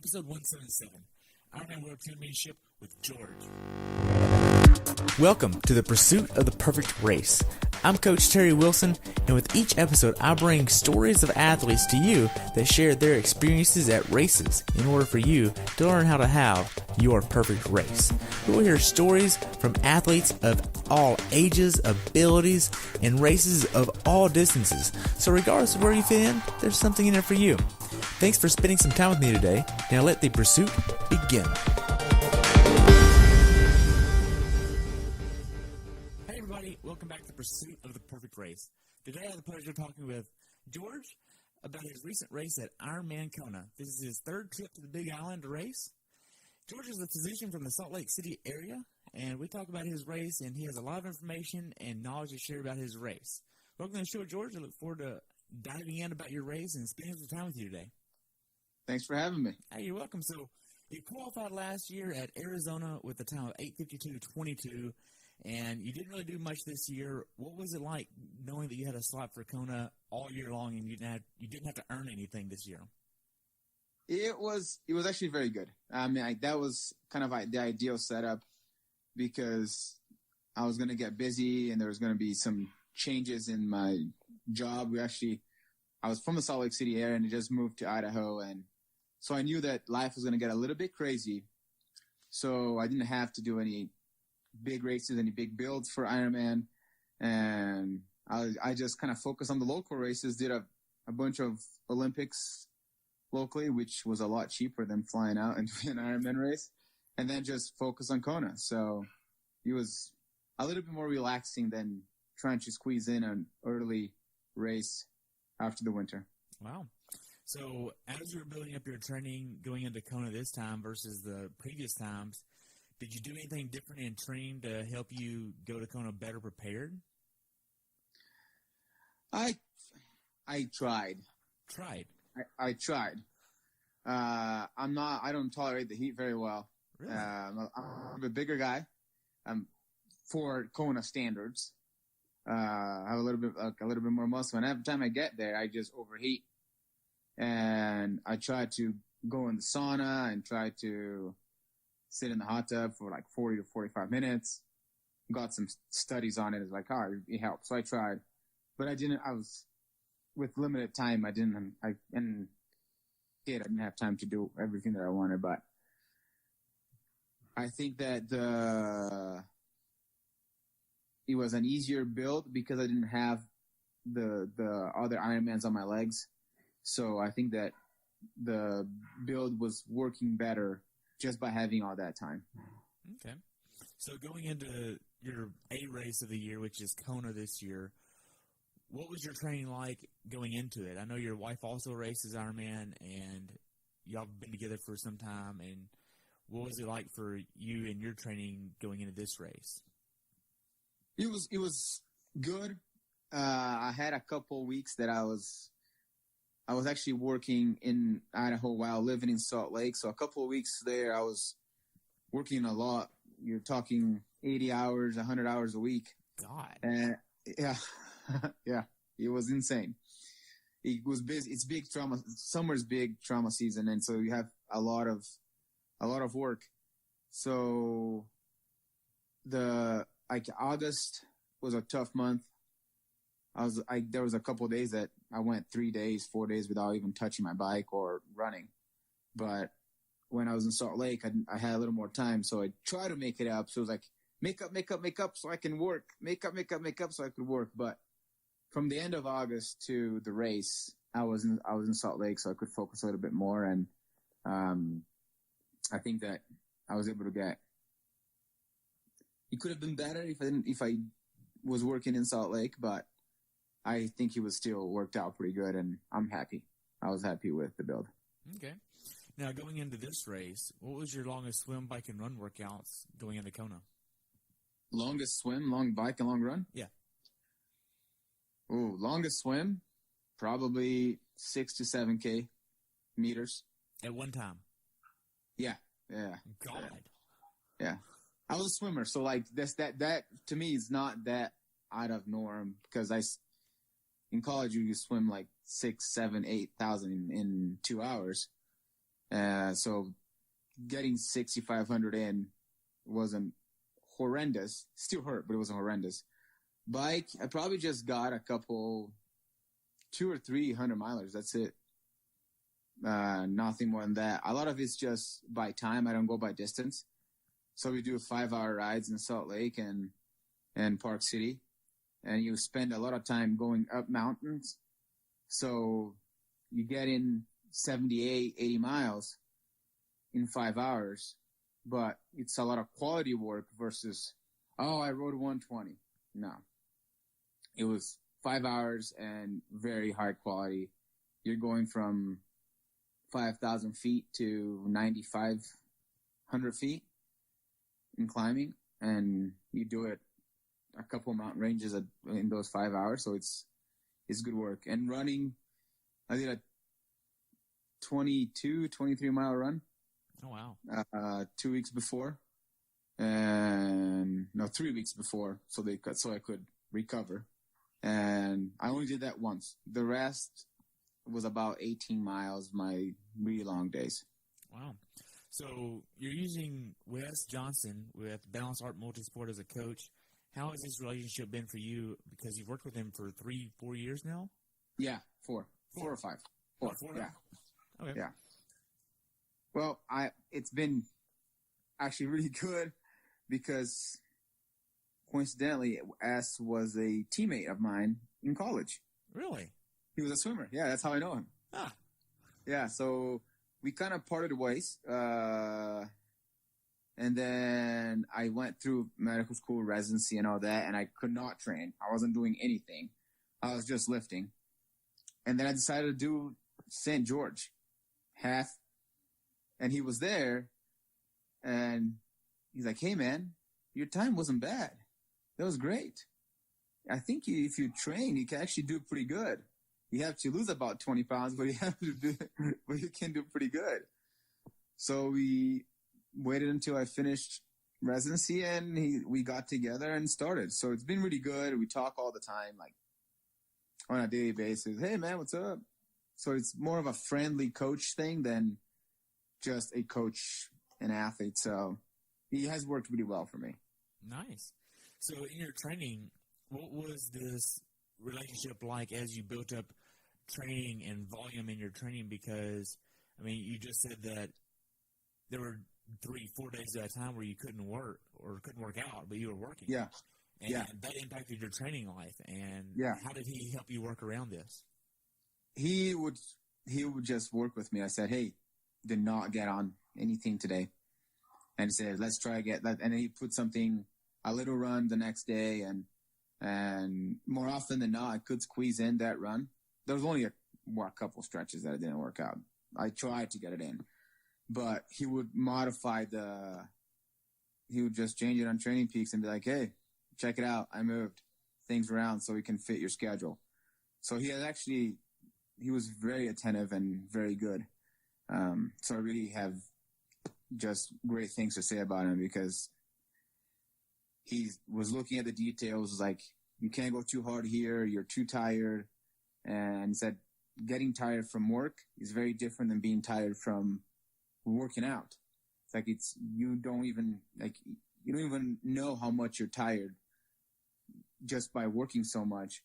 episode 177, Ironman World Championship with George. Welcome to the Pursuit of the Perfect Race. I'm Coach Terry Wilson, and with each episode, I bring stories of athletes to you that share their experiences at races in order for you to learn how to have your perfect race. We will hear stories from athletes of all ages, abilities, and races of all distances. So regardless of where you fit in, there's something in it for you. Thanks for spending some time with me today. Now let the pursuit begin. Welcome back to the Pursuit of the Perfect Race. Today I have the pleasure of talking with George about his recent race at Ironman Kona. This is his third trip to the Big Island to race. George is a physician from the Salt Lake City area, and we talk about his race, and he has a lot of information and knowledge to share about his race. Welcome to the show, George. I look forward to diving in about your race and spending some time with you today. Thanks for having me. Hey, you're welcome. So you qualified last year at Arizona with a time of 8:52.22. And you didn't really do much this year. What was it like knowing that you had a slot for Kona all year long and you didn't have to earn anything this year? It was actually very good. I mean, that was kind of the ideal setup because I was going to get busy and there was going to be some changes in my job. I was from the Salt Lake City area and I just moved to Idaho. And so I knew that life was going to get a little bit crazy. So I didn't have to do any big races, any big builds for Ironman, and I just kind of focused on the local races, did a bunch of Olympics locally, which was a lot cheaper than flying out and doing an Ironman race, and then just focus on Kona. So it was a little bit more relaxing than trying to squeeze in an early race after the winter. Wow. So as you were building up your training going into Kona this time versus the previous times, did you do anything different in training to help you go to Kona better prepared? I tried. I tried. I don't tolerate the heat very well. Really? I'm a bigger guy. For Kona standards. I have a little bit more muscle, and every time I get there, I just overheat. And I tried to go in the sauna and try to sit in the hot tub for like 40 to 45 minutes. Got some studies on it. It's like, it helps. So I tried, but I was with limited time. I didn't have time to do everything that I wanted, but I think that it was an easier build because I didn't have the other Ironmans on my legs. So I think that the build was working better just by having all that time. Okay. So going into your A race of the year, which is Kona this year, what was your training like going into it? I know your wife also races Ironman, and y'all have been together for some time. And what was it like for you and your training going into this race? It was good. I had a couple weeks that I was actually working in Idaho while living in Salt Lake. So a couple of weeks there, I was working a lot. You're talking 80 hours, 100 hours a week. God. And yeah, yeah, it was insane. It was busy. It's big trauma. Summer's big trauma season. And so you have a lot of work. So August was a tough month. There was a couple of days that I went 3 days, 4 days without even touching my bike or running. But when I was in Salt Lake, I had a little more time. So I tried to make it up. So it was like, make up so I can work. Make up so I could work. But from the end of August to the race, I was in Salt Lake, so I could focus a little bit more. And I think that I was able to get. It could have been better if I was working in Salt Lake, but I think it was still worked out pretty good, and I'm happy. I was happy with the build. Okay. Now, going into this race, what was your longest swim, bike, and run workouts going into Kona? Longest swim, long bike, and long run? Yeah. Oh, longest swim, probably 6 to 7K meters. At one time? Yeah. God. Yeah. I was a swimmer, so like that to me is not that out of norm because in college you swim like 6, 7, 8,000 in 2 hours. So getting 6,500 in wasn't horrendous. Still hurt, but it wasn't horrendous. Bike, I probably just got a couple, 200 or 300 milers. That's it. Nothing more than that. A lot of it's just by time. I don't go by distance. So we do 5-hour rides in Salt Lake and Park City. And you spend a lot of time going up mountains. So you get in 78, 80 miles in 5 hours. But it's a lot of quality work versus, I rode 120. No. It was 5 hours and very high quality. You're going from 5,000 feet to 9,500 feet in climbing, and you do it a couple mountain ranges in those 5 hours. So it's good work. And running, I did a 23 mile run. Oh, wow. 2 weeks before, and no, 3 weeks before. So I could recover. And I only did that once. The rest was about 18 miles, my really long days. Wow. So you're using Wes Johnson with Balance Art Multisport as a coach. How has this relationship been for you? Because you've worked with him for 3-4 years now? Yeah, 4 or 5. 4. Four Yeah. Okay. Yeah. Well, it's been actually really good because coincidentally, S was a teammate of mine in college. Really? He was a swimmer. Yeah, that's how I know him. Ah. Yeah, so we kind of parted ways. And then I went through medical school, residency, and all that, and I could not train. I wasn't doing anything. I was just lifting. And then I decided to do St. George, half. And he was there, and he's like, hey, man, your time wasn't bad. That was great. I think if you train, you can actually do pretty good. You have to lose about 20 pounds, but you can do pretty good. So we waited until I finished residency, and we got together and started. So it's been really good. We talk all the time, like on a daily basis. Hey, man, what's up? So it's more of a friendly coach thing than just a coach and athlete. So he has worked really well for me. Nice. So in your training, what was this relationship like as you built up training and volume in your training? Because, I mean, you just said that there were 3-4 days at a time where you couldn't work out, but you were working. Yeah. And yeah. that impacted your training life. And yeah. How did he help you work around this? He would just work with me. I said, hey, did not get on anything today. And he said, let's try to get that. And then he put a little run the next day. And more often than not, I could squeeze in that run. There was only a couple stretches that it didn't work out. I tried to get it in. But he would modify he would just change it on Training Peaks and be like, hey, check it out. I moved things around so we can fit your schedule. So he was very attentive and very good. So I really have just great things to say about him because he was looking at the details, like, you can't go too hard here, you're too tired. And said getting tired from work is very different than being tired from working out. It's like you don't even know how much you're tired just by working so much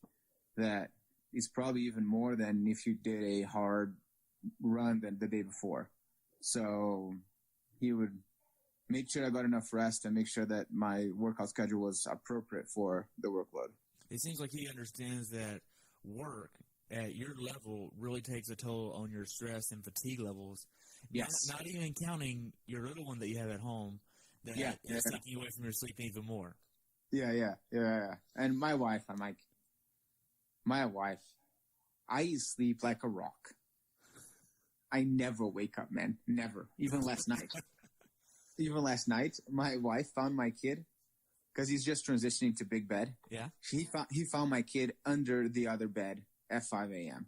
that it's probably even more than if you did a hard run than the day before. So he would make sure I got enough rest and make sure that my workout schedule was appropriate for the workload. It seems like he understands that work at your level really takes a toll on your stress and fatigue levels. Yes. Not even counting your little one that you have at home that is taking you away from your sleep even more. Yeah. And my wife, I sleep like a rock. I never wake up, man. Never. Even last night, my wife found my kid because he's just transitioning to big bed. Yeah. He found my kid under the other bed at 5 a.m.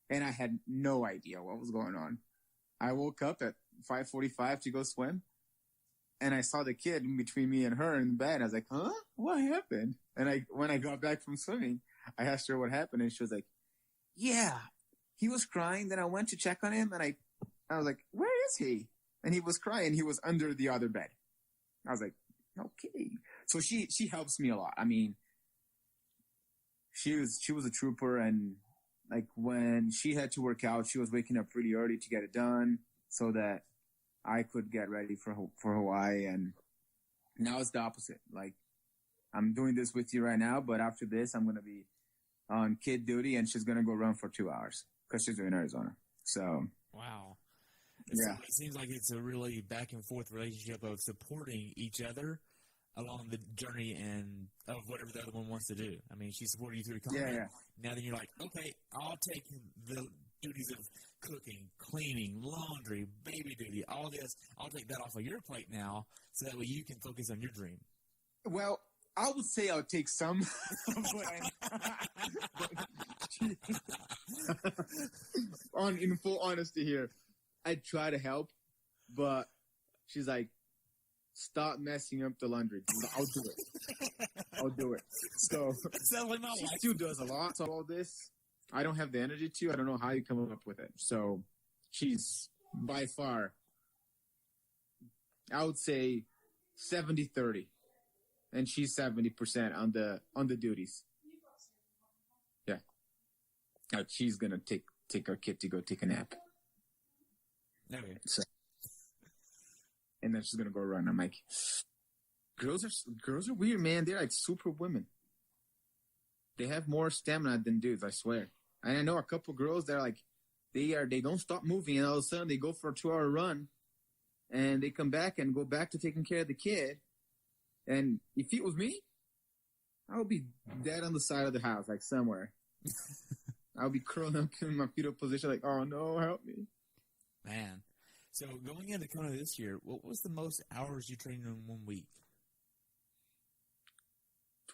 And I had no idea what was going on. I woke up at 5:45 to go swim, and I saw the kid in between me and her in the bed. I was like, huh? What happened? And when I got back from swimming, I asked her what happened, and she was like, yeah, he was crying. Then I went to check on him, and I was like, where is he? And he was crying. He was under the other bed. I was like, okay. So she helps me a lot. I mean, she was a trooper, and like when she had to work out, she was waking up pretty early to get it done so that I could get ready for Hawaii. And now it's the opposite. Like, I'm doing this with you right now, but after this, I'm going to be on kid duty, and she's going to go run for 2 hours because she's in Arizona. So, wow. It seems like it's a really back and forth relationship of supporting each other along the journey and of whatever the other one wants to do. I mean, she supported you through Kona. Yeah. Now then you're like, okay, I'll take the duties of cooking, cleaning, laundry, baby duty, all this. I'll take that off of your plate now so that way you can focus on your dream. Well, I would say I'll take some. In full honesty here, I try to help, but she's like, stop messing up the laundry. I'll do it. So she still does a lot of all this. I don't have the energy to. I don't know how you come up with it. So she's by far, I would say 70-30. And she's 70% on the duties. Yeah. She's gonna take our kid to go take a nap. Okay. So, and then she's gonna go run. I'm like, girls are weird, man. They're like super women. They have more stamina than dudes, I swear. And I know a couple girls that are like, they don't stop moving, and all of a sudden they go for a 2-hour run, and they come back and go back to taking care of the kid. And if it was me, I would be dead on the side of the house, like somewhere. I would be curling up in my fetal position, like, oh no, help me. Man. So going into Kona this year, what was the most hours you trained in 1 week?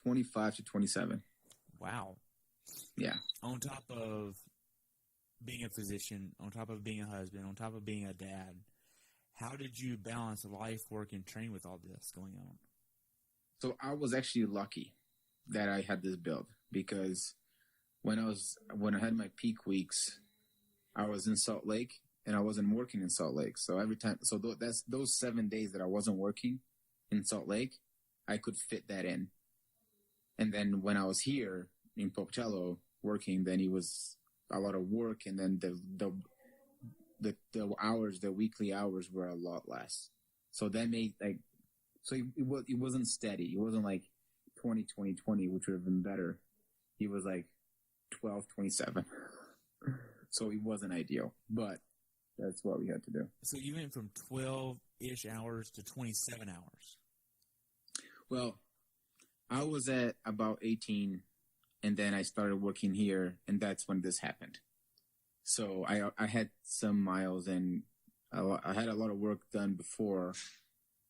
25 to 27. Wow. Yeah. On top of being a physician, on top of being a husband, on top of being a dad, how did you balance life, work, and train with all this going on? So I was actually lucky that I had this build, because when I had my peak weeks, I was in Salt Lake and I wasn't working in Salt Lake. So that's those 7 days that I wasn't working in Salt Lake, I could fit that in. And then when I was here in Pocatello working, then it was a lot of work, and then the weekly hours were a lot less. So that made it wasn't steady. It wasn't like 20, which would have been better. It was like 12, 27. So it wasn't ideal, but that's what we had to do. So you went from 12-ish hours to 27 hours. Well, I was at about 18, and then I started working here, and that's when this happened. So I had some miles, and I had a lot of work done before,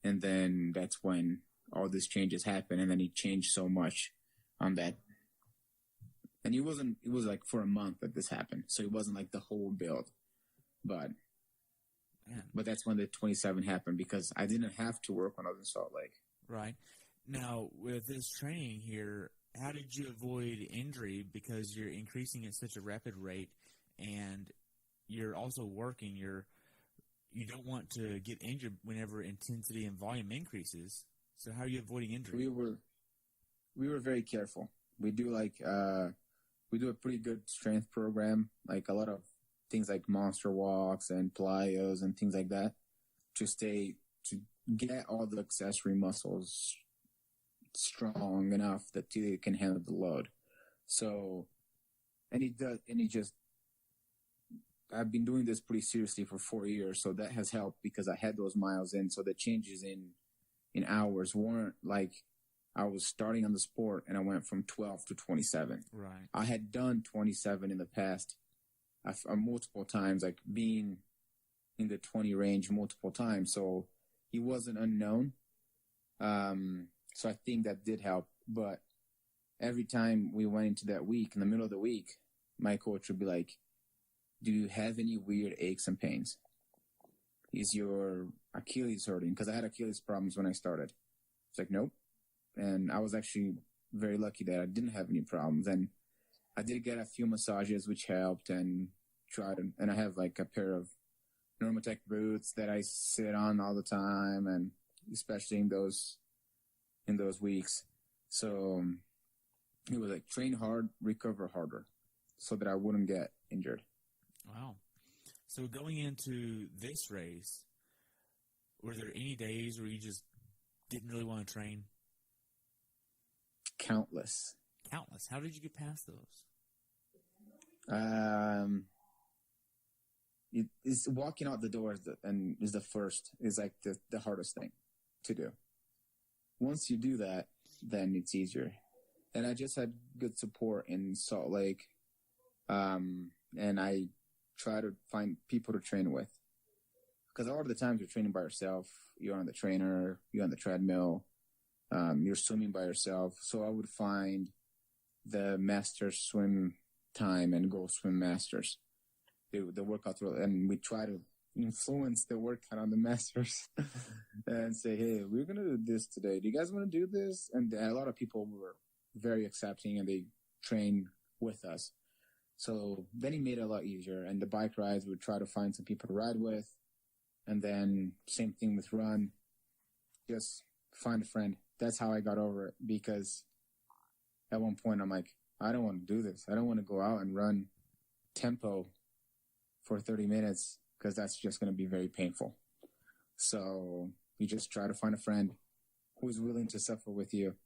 and then that's when all these changes happened, and then it changed so much on that. And it was like for a month that this happened, so it wasn't like the whole build. But that's when the 27 happened, because I didn't have to work when I was in Salt Lake. Right. Now, with this training here, how did you avoid injury? Because you're increasing at such a rapid rate, and you're also working. You don't want to get injured whenever intensity and volume increases. So how are you avoiding injury? We were very careful. We do we do a pretty good strength program, like a lot of things like monster walks and plyos and things like that, to get all the accessory muscles strong enough that they can handle the load. So, I've been doing this pretty seriously for 4 years, so that has helped, because I had those miles in, so the changes in hours weren't like I was starting on the sport and I went from 12 to 27. Right. I had done 27 in the past multiple times, like being in the 20 range multiple times, so he wasn't unknown. So I think that did help, but every time we went into that week, in the middle of the week, my coach would be like, do you have any weird aches and pains? Is your Achilles hurting? Because I had Achilles problems when I started. It's like, nope. And I was actually very lucky that I didn't have any problems. And I did get a few massages, which helped, and I have like a pair of Normatec boots that I sit on all the time, and especially in those weeks. So it was like train hard, recover harder, so that I wouldn't get injured. Wow. So going into this race, were there any days where you just didn't really want to train? Countless. How did you get past those? It's walking out the door is the first, is like the hardest thing to do. Once you do that, then it's easier. And I just had good support in Salt Lake. And I try to find people to train with. Because a lot of the times you're training by yourself. You're on the trainer, you're on the treadmill, you're swimming by yourself. So I would find the Masters swim time and go swim Masters. The workout, and we try to influence the workout on the Masters and say, hey, we're going to do this today. Do you guys want to do this? And a lot of people were very accepting, and they trained with us. So then it made it a lot easier. And the bike rides, we would try to find some people to ride with. And then same thing with run. Just find a friend. That's how I got over it, because at one point I'm like, I don't want to do this. I don't want to go out and run tempo for 30 minutes, because that's just going to be very painful. So you just try to find a friend who's willing to suffer with you.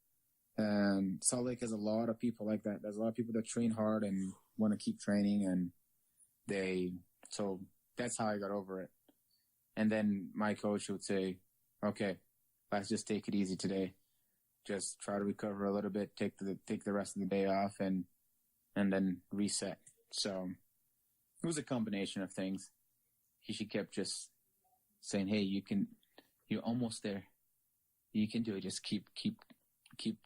And Salt Lake has a lot of people like that. There's a lot of people that train hard and want to keep training, and so that's how I got over it. And then my coach would say, okay, let's just take it easy today. Just try to recover a little bit, take the rest of the day off, and then reset. So it was a combination of things. She kept just saying, hey, you're almost there. You can do it. Just keep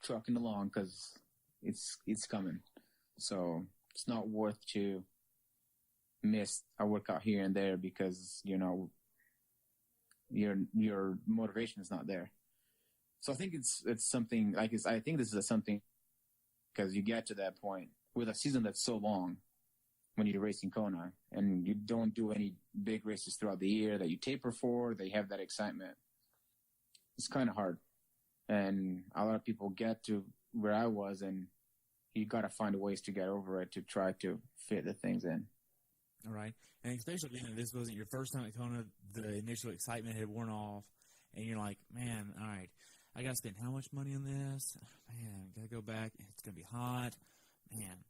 trucking along, because it's coming. So it's not worth to miss a workout here and there, because, your motivation is not there. So I think it's something like I think this is something, because you get to that point with a season that's so long when you're racing Kona, and you don't do any big races throughout the year that you taper for, they have that excitement. It's kind of hard. And a lot of people get to where I was, and you got to find ways to get over it, to try to fit the things in. All right. And especially being that this wasn't your first time at Kona, the initial excitement had worn off, and you're like, man, all right, I got to spend how much money on this? Man, got to go back. It's going to be hot. Man.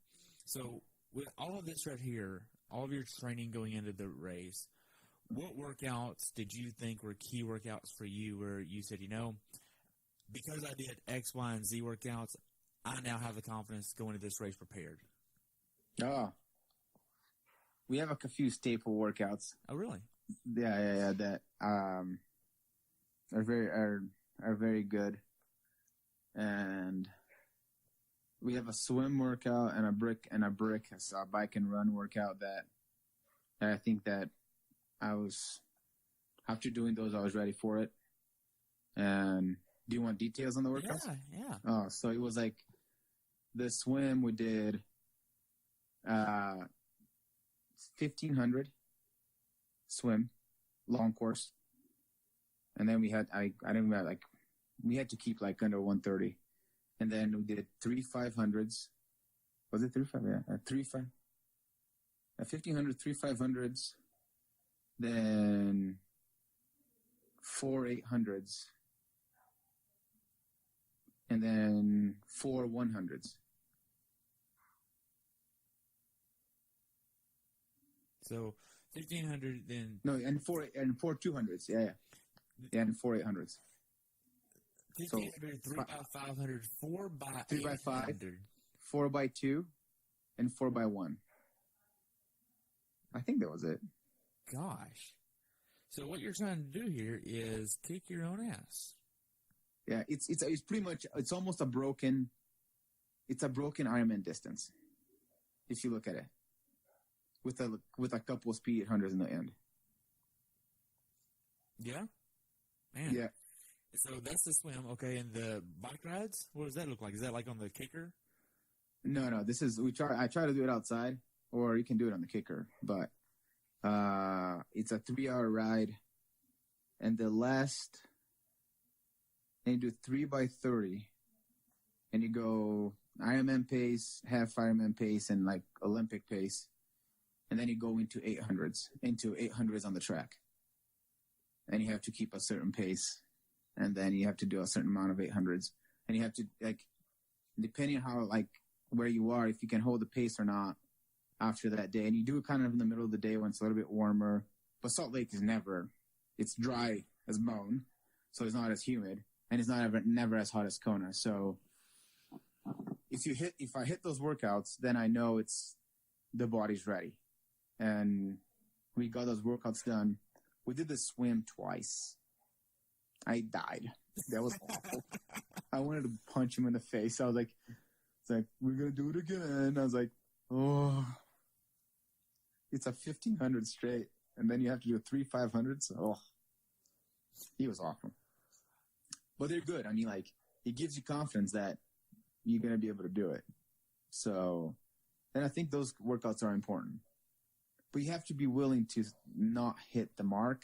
So with all of this right here, all of your training going into the race, what workouts did you think were key workouts for you where you said, because I did X, Y, and Z workouts, I now have the confidence going into this race prepared? We have a few staple workouts. Oh, really? Yeah. That are very good, and we have a swim workout and a brick, so a bike and run workout that I think that after doing those, I was ready for it. And do you want details on the workouts? Yeah. Oh, so it was like the swim we did 1,500 swim, long course. And then we had, we had to keep like under 130. And then we did 3 500s. Was it 3 5? Yeah, 3 5. 1,500, 3 500s. Then 4 800s. And then 4 100s. So 1,500, then no, and 4 200s. Yeah, and 4 800s. 1,500, 3 by 500, 4 by 3 by 5, 800. 4 by 2, and 4 by 1. I think that was it. Gosh. So what you're trying to do here is kick your own ass. Yeah, it's pretty much, it's almost a broken Ironman distance, if you look at it, with a couple of speed 800s in the end. Yeah? Man. Yeah. So that's the swim, okay, and the bike rides, what does that look like? Is that like on the kicker? No, this is, I try to do it outside, or you can do it on the kicker, but It's a 3-hour ride, and you do 3x30, and you go Ironman pace, half Ironman pace, and like Olympic pace, and then you go into 800s on the track, and you have to keep a certain pace, and then you have to do a certain amount of 800s, and you have to, like, depending on how, like, where you are, if you can hold the pace or not after that day. And you do it kind of in the middle of the day when it's a little bit warmer. But Salt Lake is it's dry as bone, so it's not as humid, and it's never as hot as Kona. So if I hit those workouts, then I know the body's ready. And we got those workouts done. We did the swim twice. I died. That was awful. I wanted to punch him in the face. I was like, we're going to do it again. I was like, oh, it's a 1,500 straight. And then you have to do 3 500s. Oh, he was awful. But they're good. I mean, like, it gives you confidence that you're going to be able to do it. So, and I think those workouts are important. But you have to be willing to not hit the mark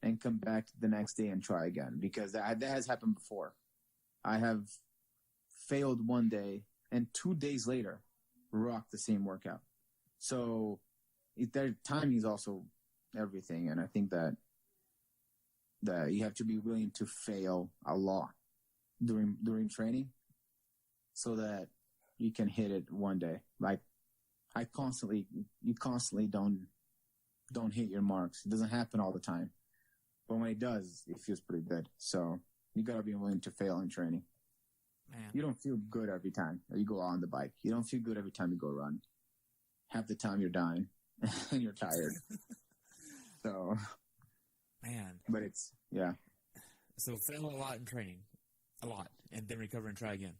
and come back the next day and try again, because that has happened before. I have failed one day and 2 days later rocked the same workout. So their timing is also everything, and I think that you have to be willing to fail a lot during training so that you can hit it one day. Like you constantly don't hit your marks. It doesn't happen all the time. But when it does, it feels pretty good. So you got to be willing to fail in training. Man. You don't feel good every time you go on the bike. You don't feel good every time you go run. Half the time you're dying and you're tired. So, man. But yeah. So fail a lot in training. A lot. And then recover and try again.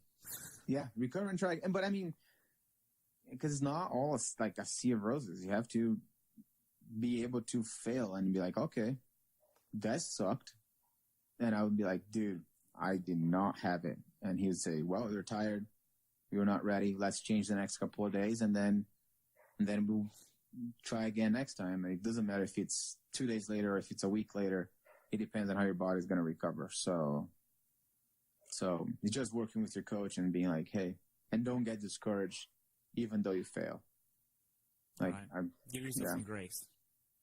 Yeah, recover and try. But I mean, because it's not all like a sea of roses. You have to be able to fail and be like, okay, that sucked. And I would be like, dude, I did not have it. And he would say, well, you're tired. You're not ready. Let's change the next couple of days. And then we'll try again next time. And it doesn't matter if it's 2 days later or if it's a week later. It depends on how your body's going to recover. So it's just working with your coach and being like, hey, and don't get discouraged even though you fail. Like, right. Give yourself some grace.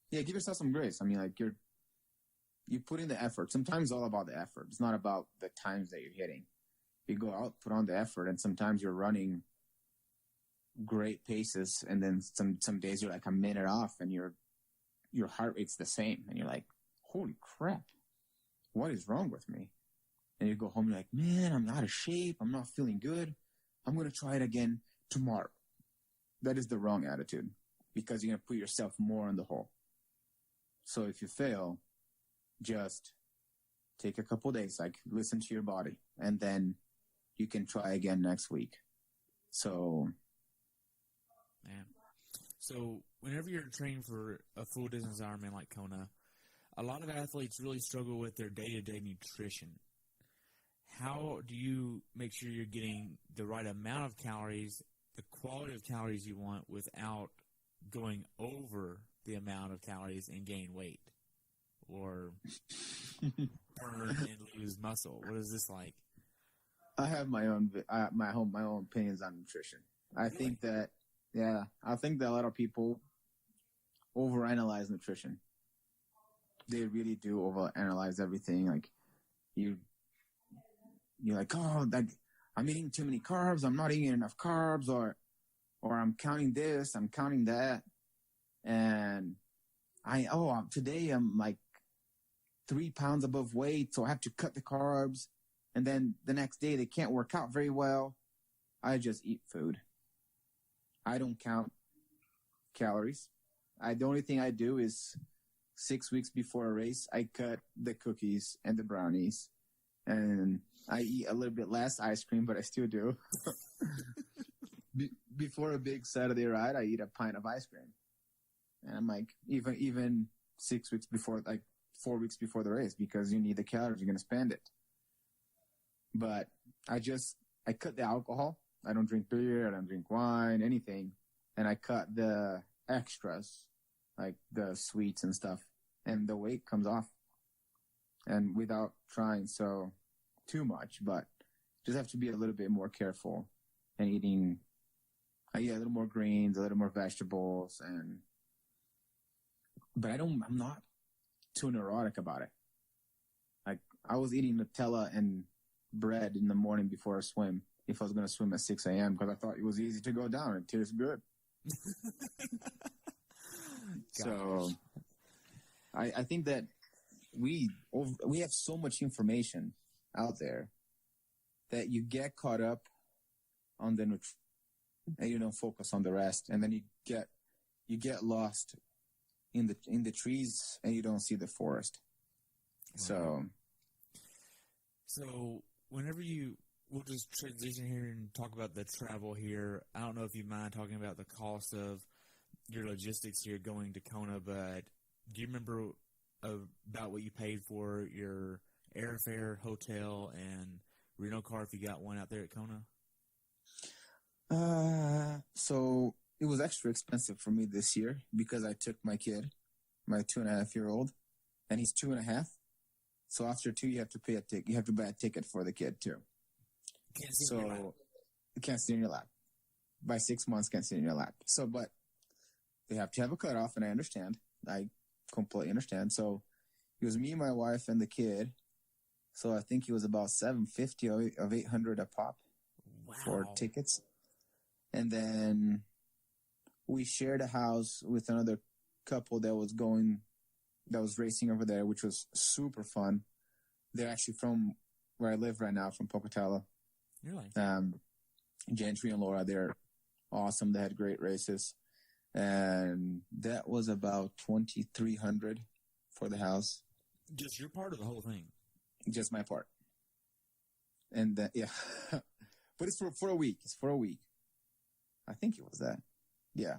Yeah, give yourself some grace. I mean, like, you put in the effort. Sometimes it's all about the effort. It's not about the times that you're hitting. You go out, put on the effort, and sometimes you're running great paces, and then some days you're like a minute off, and your heart rate's the same, and you're like, holy crap, what is wrong with me? And you go home, you're like, man, I'm out of shape. I'm not feeling good. I'm going to try it again tomorrow. That is the wrong attitude, because you're going to put yourself more in the hole. So if you fail, just take a couple days, like listen to your body, and then you can try again next week. So, man. So whenever you're training for a full distance Ironman like Kona, a lot of athletes really struggle with their day-to-day nutrition. How do you make sure you're getting the right amount of calories, the quality of calories you want, without going over the amount of calories and gain weight or burn and lose muscle? What is this like? I have my own opinions on nutrition. I think that a lot of people overanalyze nutrition. They really do overanalyze everything. Like you're like, oh, like I'm eating too many carbs. I'm not eating enough carbs, or I'm counting this, I'm counting that, and today I'm like 3 pounds above weight, so I have to cut the carbs. And then the next day they can't work out very well. I just eat food. I don't count calories. The only thing I do is 6 weeks before a race, I cut the cookies and the brownies, and I eat a little bit less ice cream, but I still do. Before a big Saturday ride, I eat a pint of ice cream. And I'm like, even 6 weeks before, like 4 weeks before the race, because you need the calories, you're going to spend it. But I cut the alcohol. I don't drink beer, I don't drink wine, anything. And I cut the extras, like the sweets and stuff, and the weight comes off, and without trying so too much, but just have to be a little bit more careful and eating, a little more greens, a little more vegetables, but I'm not too neurotic about it. Like, I was eating Nutella and bread in the morning before a swim, if I was going to swim at 6 a.m., because I thought it was easy to go down. It tastes good. So I think that we have so much information out there that you get caught up on the nutrition and you don't focus on the rest, and then you get lost in the trees and you don't see the forest. Wow. So whenever we'll just transition here and talk about the travel here. I don't know if you mind talking about the cost of your logistics here going to Kona, but do you remember about what you paid for your airfare, hotel, and rental car if you got one out there at Kona? So it was extra expensive for me this year because I took my kid, my 2.5-year-old, and he's 2.5. So after 2, you have to pay a ticket. You have to buy a ticket for the kid too. Can't sit in your lap. You can't sit in your lap. By 6 months, can't sit in your lap. So, but they have to have a cutoff, and I understand. I completely understand. So it was me, my wife, and the kid. So I think it was about $750 of $800 a pop for tickets. And then we shared a house with another couple that was racing over there, which was super fun. They're actually from where I live right now, from Pocatello. Really? Gentry and Laura, they're awesome. They had great races. And that was about $2,300 for the house. Just your part of the whole thing? Just my part. And yeah. But it's for a week. It's for a week. I think it was that. Yeah.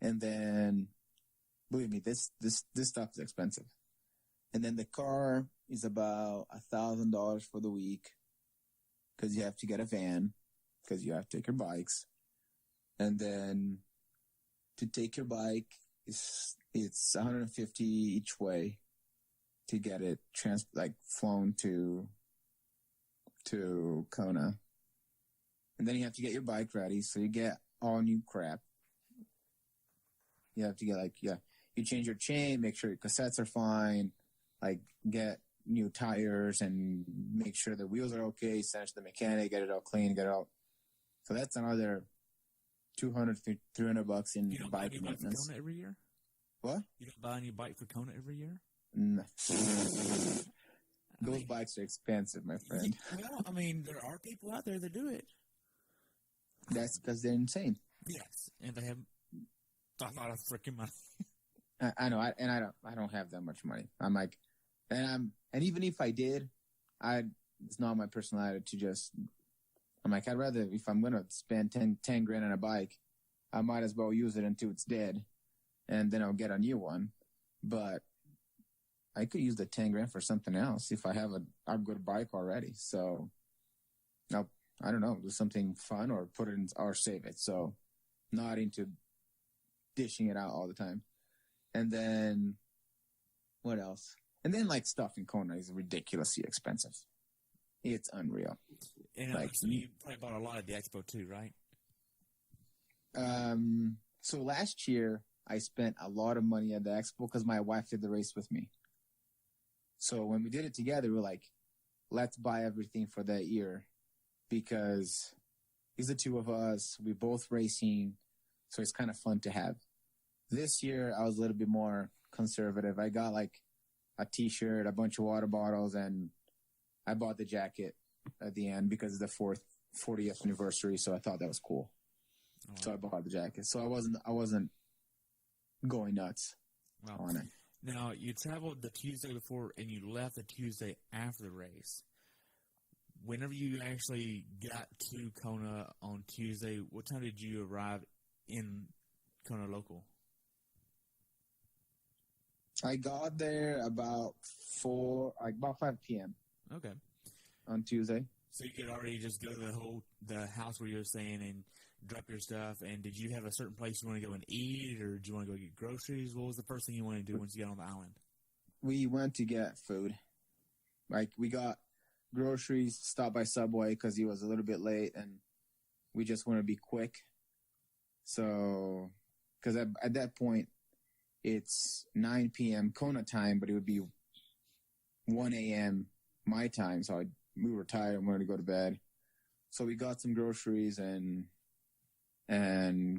And then, believe me, this stuff is expensive. And then the car is about $1,000 for the week because you have to get a van because you have to take your bikes. And then to take your bike, it's $150 each way to get it flown to Kona. And then you have to get your bike ready, so you get all new crap. You have to get you change your chain, make sure your cassettes are fine, get new tires and make sure the wheels are okay, send it to the mechanic, get it all clean, get it all. So that's another $200, $300 in bike maintenance. You don't buy a new bike for Kona every year? What? You don't buy a new bike for Kona every year? No. Those bikes are expensive, my friend. Well, I mean, there are people out there that do it. That's because they're insane. Yes, and they have a lot of freaking money. I know, I don't have that much money. And even if I did, it's not my personality to just. I'd rather, if I'm gonna spend 10 grand on a bike, I might as well use it until it's dead, and then I'll get a new one. But I could use the 10 grand for something else if I have a good bike already. So, I don't know, do something fun or put it in or save it. So, not into dishing it out all the time. And then, what else? And then stuff in Kona is ridiculously expensive. It's unreal. And so you probably bought a lot at the expo too, right? So last year I spent a lot of money at the expo because my wife did the race with me. So when we did it together, we were like, let's buy everything for that year because it's the two of us. We both racing, so it's kind of fun to have. This year I was a little bit more conservative. I got a t-shirt, a bunch of water bottles, and I bought the jacket at the end because it's the 40th anniversary, so I thought that was cool. Oh, wow. So I bought the jacket. So I wasn't going nuts on it. Now, you traveled the Tuesday before and you left the Tuesday after the race. Whenever you actually got to Kona on Tuesday, what time did you arrive in Kona local? I got there about 5 p.m. Okay. On Tuesday. So you could already just go to the house where you were staying and drop your stuff. And did you have a certain place you want to go and eat, or did you want to go get groceries? What was the first thing you wanted to do once you got on the island? We went to get food. Like, we got groceries, stopped by Subway because he was a little bit late, and we just want to be quick. So, because at that point, it's 9 p.m. Kona time, but it would be 1 a.m. my time. So we were tired and wanted to go to bed. So we got some groceries and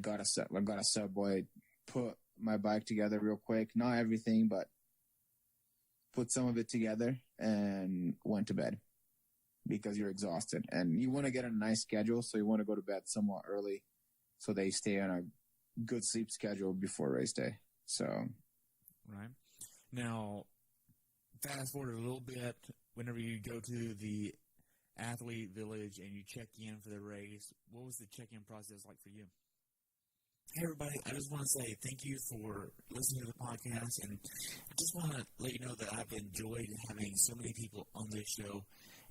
got a Subway, put my bike together real quick. Not everything, but put some of it together and went to bed because you're exhausted. And you want to get on a nice schedule, so you want to go to bed somewhat early so they stay on a good sleep schedule before race day. So, right. Now, fast forward a little bit, whenever you go to the athlete village and you check in for the race, what was the check-in process like for you? Hey, everybody, I just want to say thank you for listening to the podcast, and I just want to let you know that I've enjoyed having so many people on this show,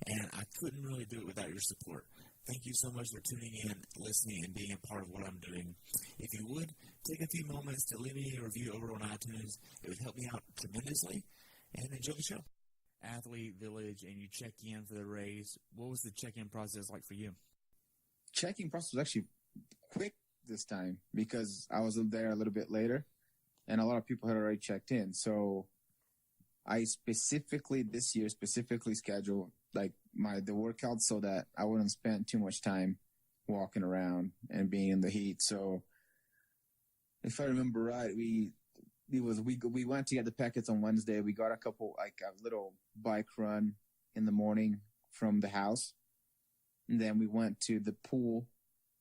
and I couldn't really do it without your support. Thank you so much for tuning in, listening, and being a part of what I'm doing. If you would, take a few moments to leave me a review over on iTunes. It would help me out tremendously, and enjoy the show. Athlete village, and you check in for the race. What was the check-in process like for you? Check-in process was actually quick this time because I was there a little bit later, and a lot of people had already checked in. So I this year specifically scheduled like the workouts so that I wouldn't spend too much time walking around and being in the heat. So if I remember right, we went to get the packets on Wednesday. We got a little bike run in the morning from the house, and then we went to the pool,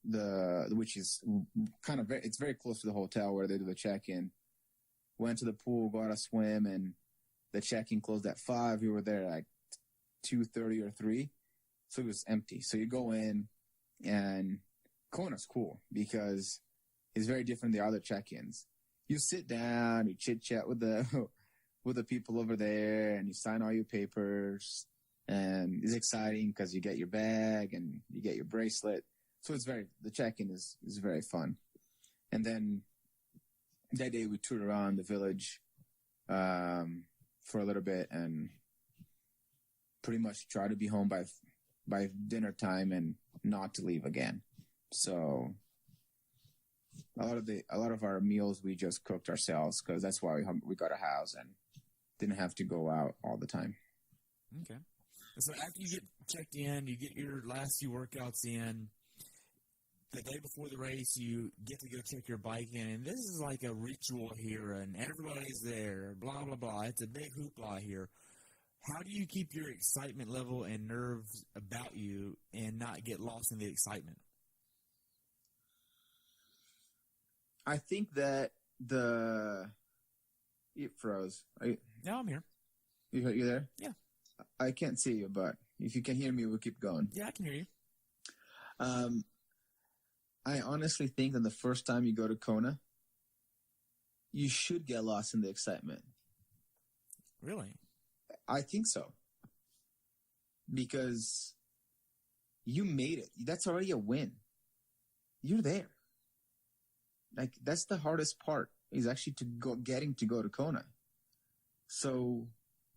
which is kind of it's very close to the hotel where they do the check-in. Went to the pool, got a swim, and the check-in closed at 5. We were there like 2:30 or 3, so it was empty. So you go in, and Kona's cool because it's very different than the other check-ins. You sit down, you chit-chat with the people over there, and you sign all your papers, and it's exciting because you get your bag and you get your bracelet. So the check-in is very fun. And then that day we toured around the village for a little bit and pretty much try to be home by dinner time and not to leave again. So a lot of our meals we just cooked ourselves because that's why we got a house and didn't have to go out all the time. Okay. So after you get checked in, you get your last few workouts in. The day before the race, you get to go check your bike in, and this is like a ritual here, and everybody's there, blah, blah, blah. It's a big hoopla here. How do you keep your excitement level and nerves about you and not get lost in the excitement? I think that it froze. No, I'm here. You there? Yeah. I can't see you, but if you can hear me, we'll keep going. Yeah, I can hear you. I honestly think that the first time you go to Kona, you should get lost in the excitement. Really? I think so. Because you made it. That's already a win. You're there. Like, that's the hardest part, is actually getting to go to Kona. So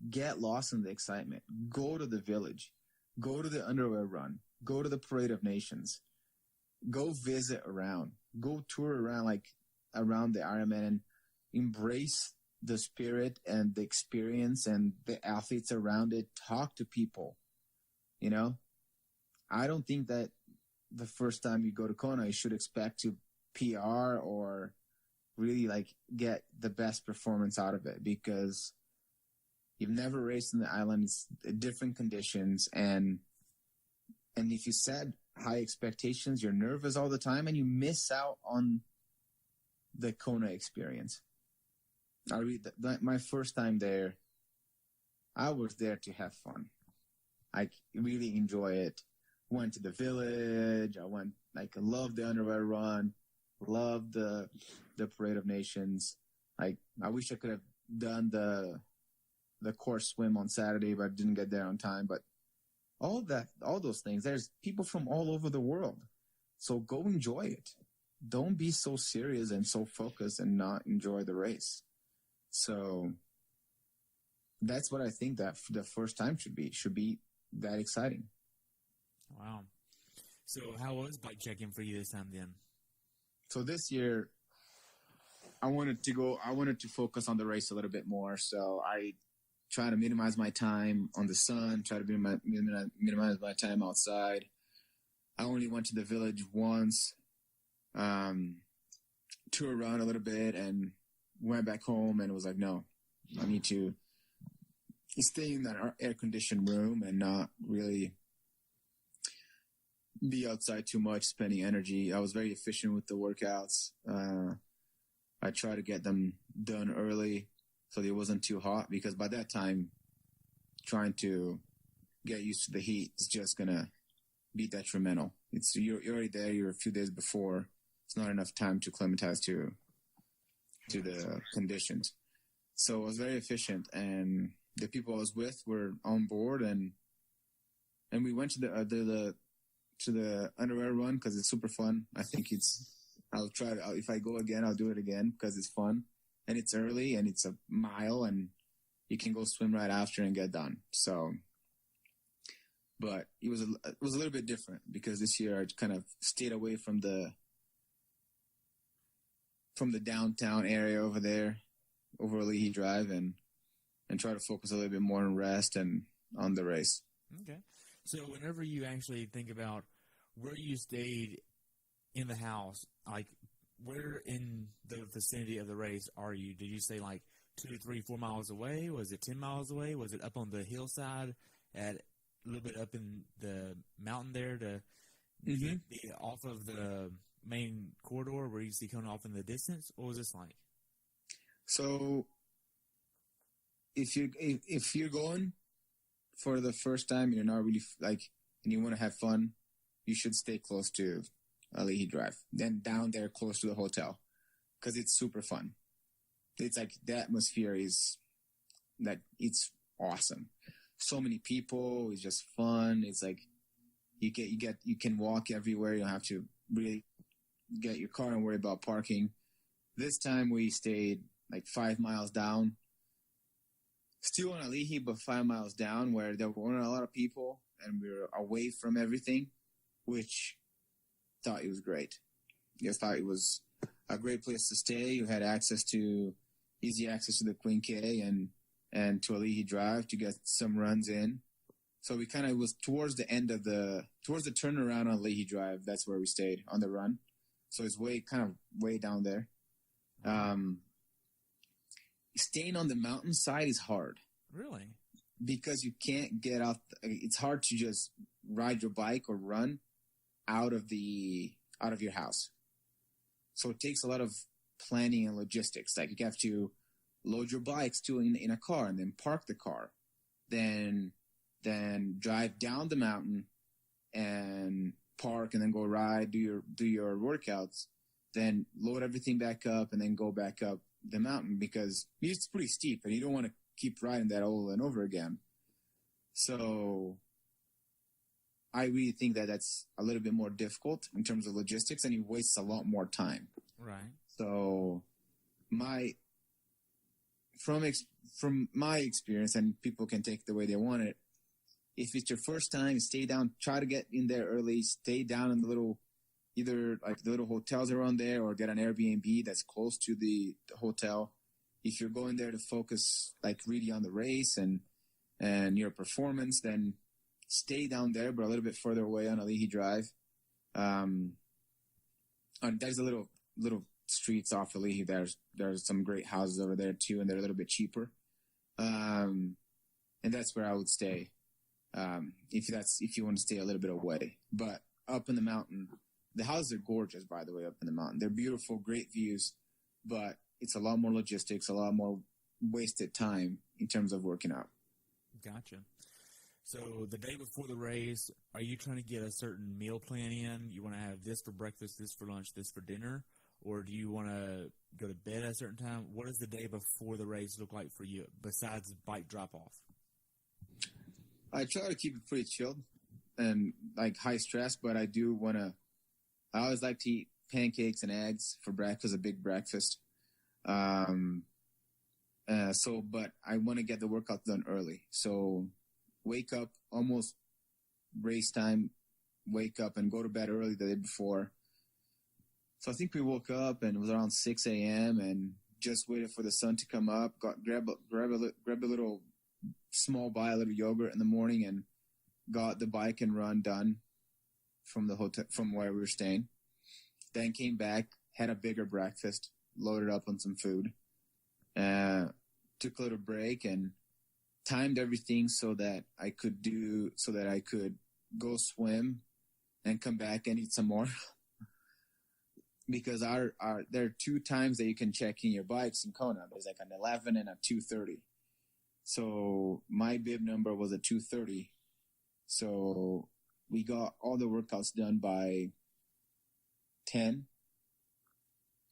get lost in the excitement. Go to the village. Go to the underwear run. Go to the Parade of Nations. Go visit around. Go tour around, around the Ironman, and embrace the spirit and the experience and the athletes around it. Talk to people. You know? I don't think that the first time you go to Kona, you should expect to PR or really get the best performance out of it, because you've never raced in the island. It's different conditions, and if you set high expectations, you're nervous all the time and you miss out on the Kona experience. My first time there, I was there to have fun. I really enjoy it. Went to the village. I loved the underwear run. Loved the Parade of Nations. I wish I could have done the course swim on Saturday, but I didn't get there on time. But all those things, there's people from all over the world. So go enjoy it. Don't be so serious and so focused and not enjoy the race. So that's what I think that the first time should be that exciting. Wow. So how was bike checking for you this time then? So this year, I wanted to focus on the race a little bit more. So I try to minimize my time on the sun, try to minimize my time outside. I only went to the village once, tour around a little bit, and went back home and was like, no, I need to stay in that air-conditioned room and not really be outside too much, spending energy. I was very efficient with the workouts. I try to get them done early so it wasn't too hot, because by that time, trying to get used to the heat is just going to be detrimental. You're already there. You're a few days before. It's not enough time to acclimatize to the conditions. So I was very efficient, and the people I was with were on board, and we went to the underwear run because it's super fun. I think I'll try to, if I go again, I'll do it again because it's fun, and it's early, and it's a mile, and you can go swim right after and get done. So, but it was a little bit different because this year I kind of stayed away from the downtown area over there, over Leahy Drive, and try to focus a little bit more on rest and on the race. Okay. So whenever you actually think about where you stayed in the house, like where in the vicinity of the race are you? Did you say like 2, 3, 4 miles away? Was it 10 miles away? Was it up on the hillside at a little bit up in the mountain there to be off of the main corridor where you see Kona off in the distance? What was this like? So if you're going for the first time and you're not really and you want to have fun, you should stay close to Leahy Drive, then down there close to the hotel, because it's super fun. It's like the atmosphere is that it's awesome. So many people, it's just fun. It's like you can walk everywhere. You don't have to really get your car and worry about parking. This time we stayed like 5 miles down. Still on Alihi, but 5 miles down, where there weren't a lot of people and we were away from everything, which thought it was great. I thought it was a great place to stay. You had easy access to the Queen K and to Alihi Drive to get some runs in. So we kind of was towards the turnaround on Alihi Drive. That's where we stayed on the run. So it's way down there. Staying on the mountainside is hard. Really? Because you can't get out. It's hard to just ride your bike or run out of your house. So it takes a lot of planning and logistics. Like you have to load your bikes in a car and then park the car, then drive down the mountain and park and then go ride, do your workouts, then load everything back up and then go back up the mountain because it's pretty steep and you don't want to keep riding that over and over again. So I really think that that's a little bit more difficult in terms of logistics, and it wastes a lot more time. Right. So from my experience, and people can take it the way they want it, if it's your first time, stay down, try to get in there early, stay down in the little hotels around there, or get an Airbnb that's close to the hotel. If you're going there to focus like really on the race and your performance, then stay down there, but a little bit further away on Alihi Drive. There's a little streets off Alihi. There's some great houses over there too, and they're a little bit cheaper. And that's where I would stay. If you want to stay a little bit away, but up in the mountain, the houses are gorgeous, by the way, up in the mountain. They're beautiful, great views, but it's a lot more logistics, a lot more wasted time in terms of working out. Gotcha. So the day before the race, are you trying to get a certain meal plan in? You want to have this for breakfast, this for lunch, this for dinner? Or do you want to go to bed at a certain time? What does the day before the race look like for you besides bike drop-off? I try to keep it pretty chilled and like high stress, but I do want to I always like to eat pancakes and eggs for breakfast, a big breakfast. But I want to get the workout done early. So wake up almost race time, wake up and go to bed early the day before. So I think we woke up and it was around 6 a.m. and just waited for the sun to come up, grab a little small bite, a little yogurt in the morning, and got the bike and run done from the hotel, from where we were staying. Then came back, had a bigger breakfast, loaded up on some food, took a little break and timed everything so that I could go swim and come back and eat some more. Because there are 2 times that you can check in your bikes in Kona. There's like an 11 and a 2:30. So my bib number was a 2:30. So we got all the workouts done by 10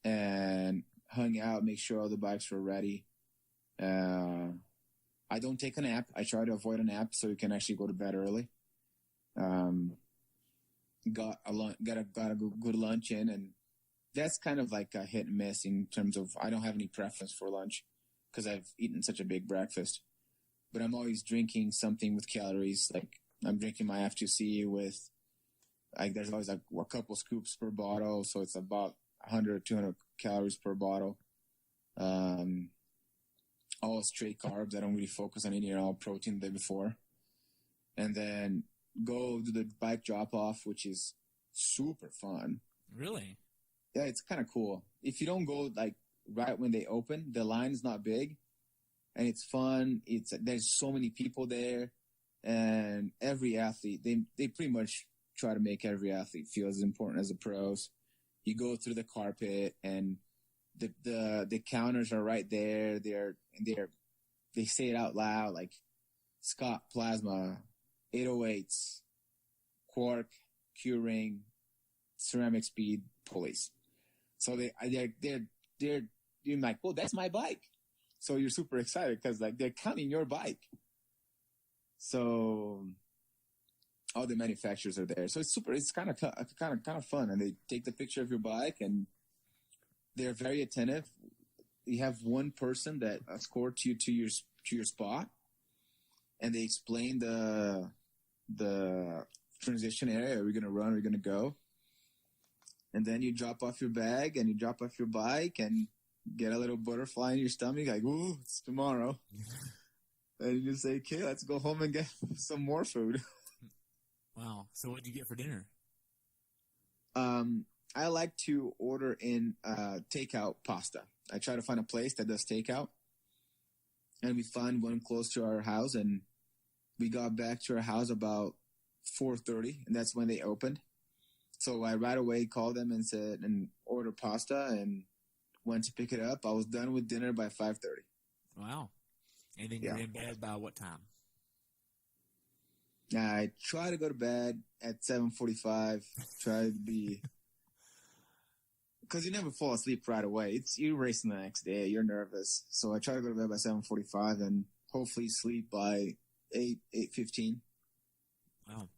and hung out, make sure all the bikes were ready. I don't take a nap. I try to avoid a nap so you can actually go to bed early. Got a good lunch in, and that's kind of like a hit and miss in terms of I don't have any preference for lunch because I've eaten such a big breakfast. But I'm always drinking something with calories. Like I'm drinking my F2C with, like there's always like a couple scoops per bottle. So it's about 100, 200 calories per bottle. All straight carbs. I don't really focus on eating all protein the day before. And then go to the bike drop off, which is super fun. Really? Yeah, it's kind of cool. If you don't go like right when they open, the line's not big and it's fun. There's so many people there, and every athlete, they pretty much try to make every athlete feel as important as the pros. You go through the carpet and the counters are right there. They say it out loud, like Scott Plasma, 808s, Quark, Q Ring, Ceramic Speed, Pulleys. So you're like, well, that's my bike. So you're super excited because like they're counting your bike. So all the manufacturers are there. So it's kind of fun. And they take the picture of your bike and they're very attentive. You have one person that escorts you to your spot, and they explain the transition area. Are we going to run? Are we going to go? And then you drop off your bag and you drop off your bike and get a little butterfly in your stomach, like, ooh, it's tomorrow. And you just say, okay, let's go home and get some more food. Wow. So what did you get for dinner? I like to order in takeout pasta. I try to find a place that does takeout. And we found one close to our house, and we got back to our house about 4:30, and that's when they opened. So I right away called them and ordered pasta and went to pick it up. I was done with dinner by 5:30. Wow. And then you're in bed by what time? I try to go to bed at 7:45. Try to be... Because you never fall asleep right away. You're racing the next day. You're nervous. So I try to go to bed by 7:45 and hopefully sleep by 8:15. Wow.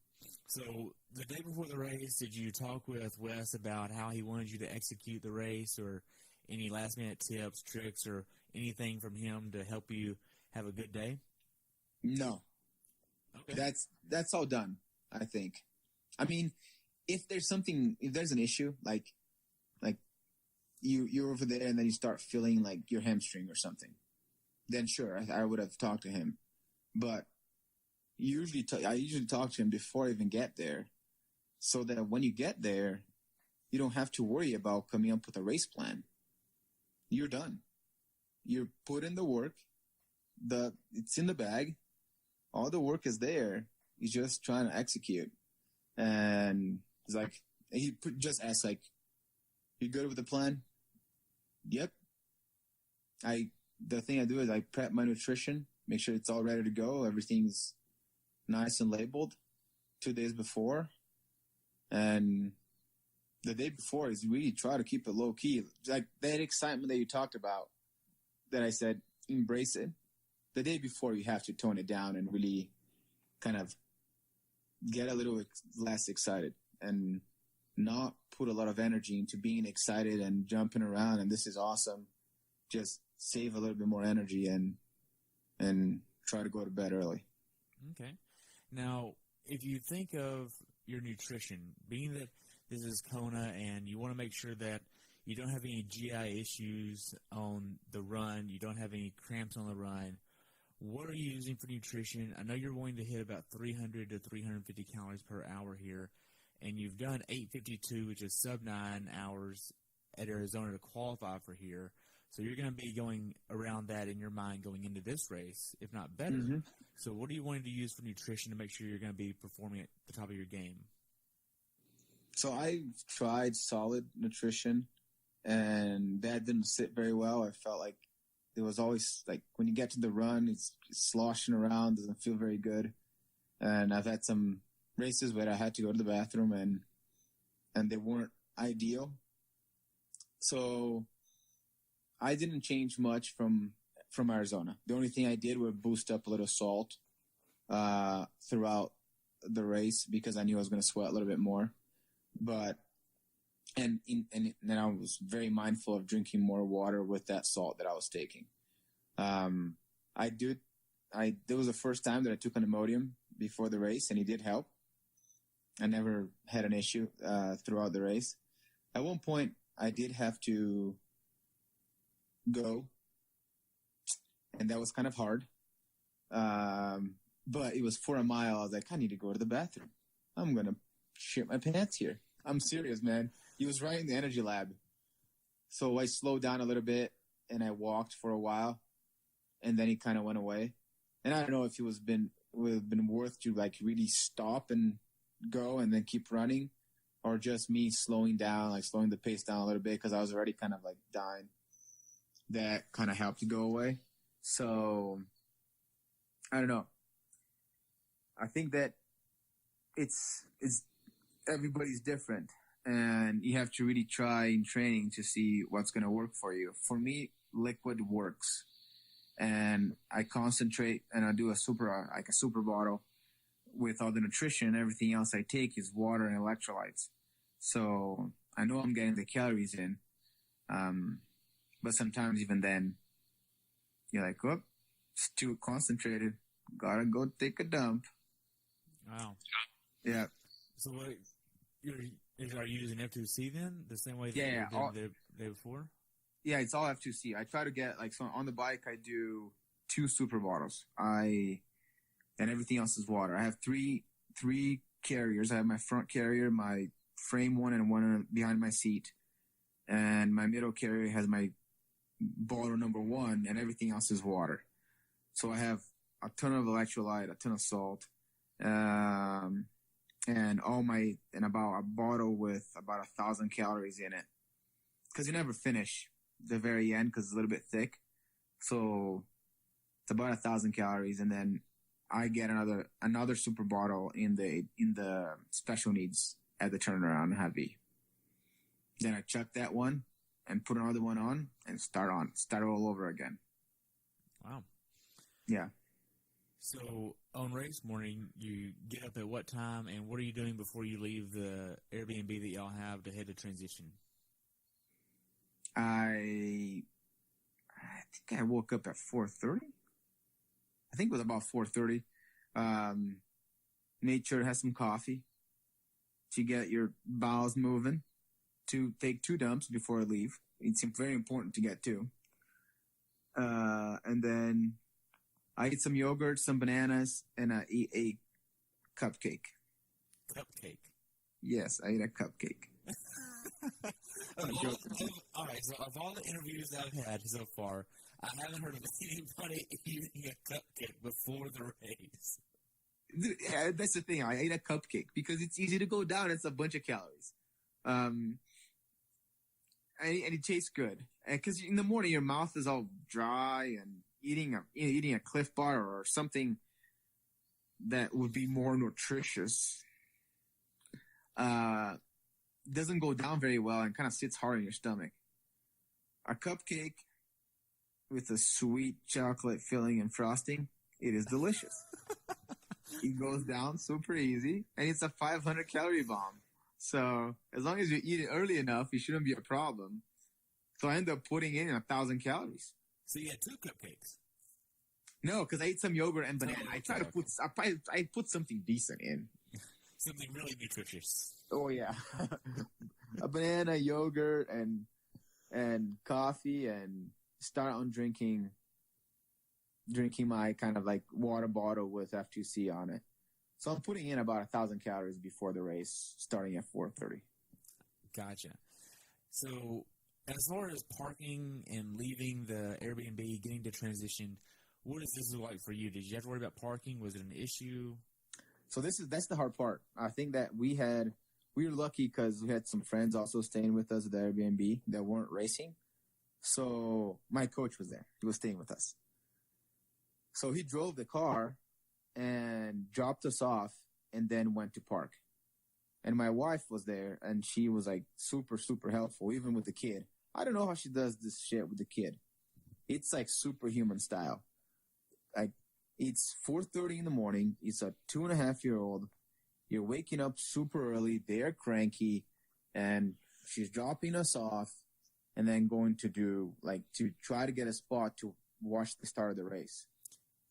So the day before the race, did you talk with Wes about how he wanted you to execute the race, or any last-minute tips, tricks, or anything from him to help you have a good day? No. Okay. That's all done, I think. I mean, if there's an issue, like you're over there and then you start feeling like your hamstring or something, then sure, I would have talked to him. But I usually talk to him before I even get there, so that when you get there, you don't have to worry about coming up with a race plan. You're done. You put in the work. It's in the bag. All the work is there. You're just trying to execute. And it's like, just asked, like, you good with the plan? Yep. The thing I do is I prep my nutrition, make sure it's all ready to go. Everything's nice and labeled 2 days before. And the day before is really try to keep it low key. Like that excitement that you talked about, that I said, embrace it. The day before, you have to tone it down and really kind of get a little less excited and not put a lot of energy into being excited and jumping around and this is awesome. Just save a little bit more energy and try to go to bed early. Okay. Now, if you think of your nutrition, being that this is Kona and you want to make sure that you don't have any GI issues on the run, you don't have any cramps on the run, what are you using for nutrition? I know you're wanting to hit about 300 to 350 calories per hour here, and you've done 852, which is sub 9 hours at Arizona to qualify for here. So you're going to be going around that in your mind going into this race, if not better. Mm-hmm. So what are you wanting to use for nutrition to make sure you're going to be performing at the top of your game? So I tried solid nutrition, and that didn't sit very well. I felt like it was always like when you get to the run, it's sloshing around, doesn't feel very good. And I've had some races where I had to go to the bathroom, and they weren't ideal. So I didn't change much from Arizona. The only thing I did was boost up a little salt throughout the race because I knew I was going to sweat a little bit more. But and then I was very mindful of drinking more water with that salt that I was taking. There was the first time that I took an Imodium before the race, and it did help. I never had an issue throughout the race. At one point, I did have to go, and that was kind of hard. But it was for a mile. I was like, I need to go to the bathroom. I'm going to shit my pants here. I'm serious, man. He was right in the energy lab. So I slowed down a little bit, and I walked for a while, and then he kind of went away. And I don't know if it would have been worth to like really stop and go and then keep running, or just me slowing down, like slowing the pace down a little bit because I was already kind of like dying. That kind of helped to go away. So I don't know. I think that it's everybody's different, and you have to really try in training to see what's going to work for you. For me, liquid works, and I concentrate and I do a super bottle with all the nutrition. Everything else I take is water and electrolytes. So I know I'm getting the calories in, but sometimes even then, you're like, oh, it's too concentrated. Gotta go take a dump. Wow. Yeah. So what? Are you using F2C then? The same way that you did the day before? Yeah, it's all F2C. I try to get, like, so on the bike, I do 2 super bottles. And everything else is water. I have three carriers. I have my front carrier, my frame one, and one behind my seat. And my middle carrier has my bottle number 1, and everything else is water. So I have a ton of electrolyte, a ton of salt, and about a bottle with about 1,000 calories in it. Because you never finish the very end because it's a little bit thick. So it's about 1,000 calories, and then I get another super bottle in the special needs at the turnaround heavy. Then I chuck that one and put another one on and start all over again. Wow. Yeah. So on race morning, you get up at what time, and what are you doing before you leave the Airbnb that y'all have to head to transition? I think I woke up at 4:30. I think it was about 4:30. Made sure to have some coffee to get your bowels moving, to take 2 dumps before I leave. It's very important to get 2. And then I eat some yogurt, some bananas, and I eat a cupcake. Cupcake? Yes, I eat a cupcake. All right, so of all the interviews I've had so far, I haven't heard of anybody eating a cupcake before the race. Yeah, that's the thing. I ate a cupcake because it's easy to go down. It's a bunch of calories. And it tastes good. Because in the morning, your mouth is all dry, and eating a Cliff Bar or something that would be more nutritious doesn't go down very well and kind of sits hard in your stomach. A cupcake with a sweet chocolate filling and frosting, it is delicious. It goes down super easy, and it's a 500 calorie bomb. So as long as you eat it early enough, it shouldn't be a problem. So I ended up putting in 1,000 calories. So you had 2 cupcakes. No, because I ate some yogurt and banana. Oh, I try to put, I put something decent in. Something really nutritious. Oh yeah, a banana, yogurt, and coffee, and start on drinking my kind of like water bottle with F2C on it. So I'm putting in about 1,000 calories before the race, starting at 4:30. Gotcha. So as far as parking and leaving the Airbnb, getting to transition, what does this look like for you? Did you have to worry about parking? Was it an issue? So that's the hard part. I think that we were lucky because we had some friends also staying with us at the Airbnb that weren't racing. So my coach was there. He was staying with us. So he drove the car and dropped us off and then went to park. And my wife was there and she was like super, super helpful, even with the kid. I don't know how she does this shit with the kid. It's like superhuman style. Like, it's 4:30 in the morning. It's a 2.5-year-old. You're waking up super early. They're cranky. And she's dropping us off and then going to try to get a spot to watch the start of the race.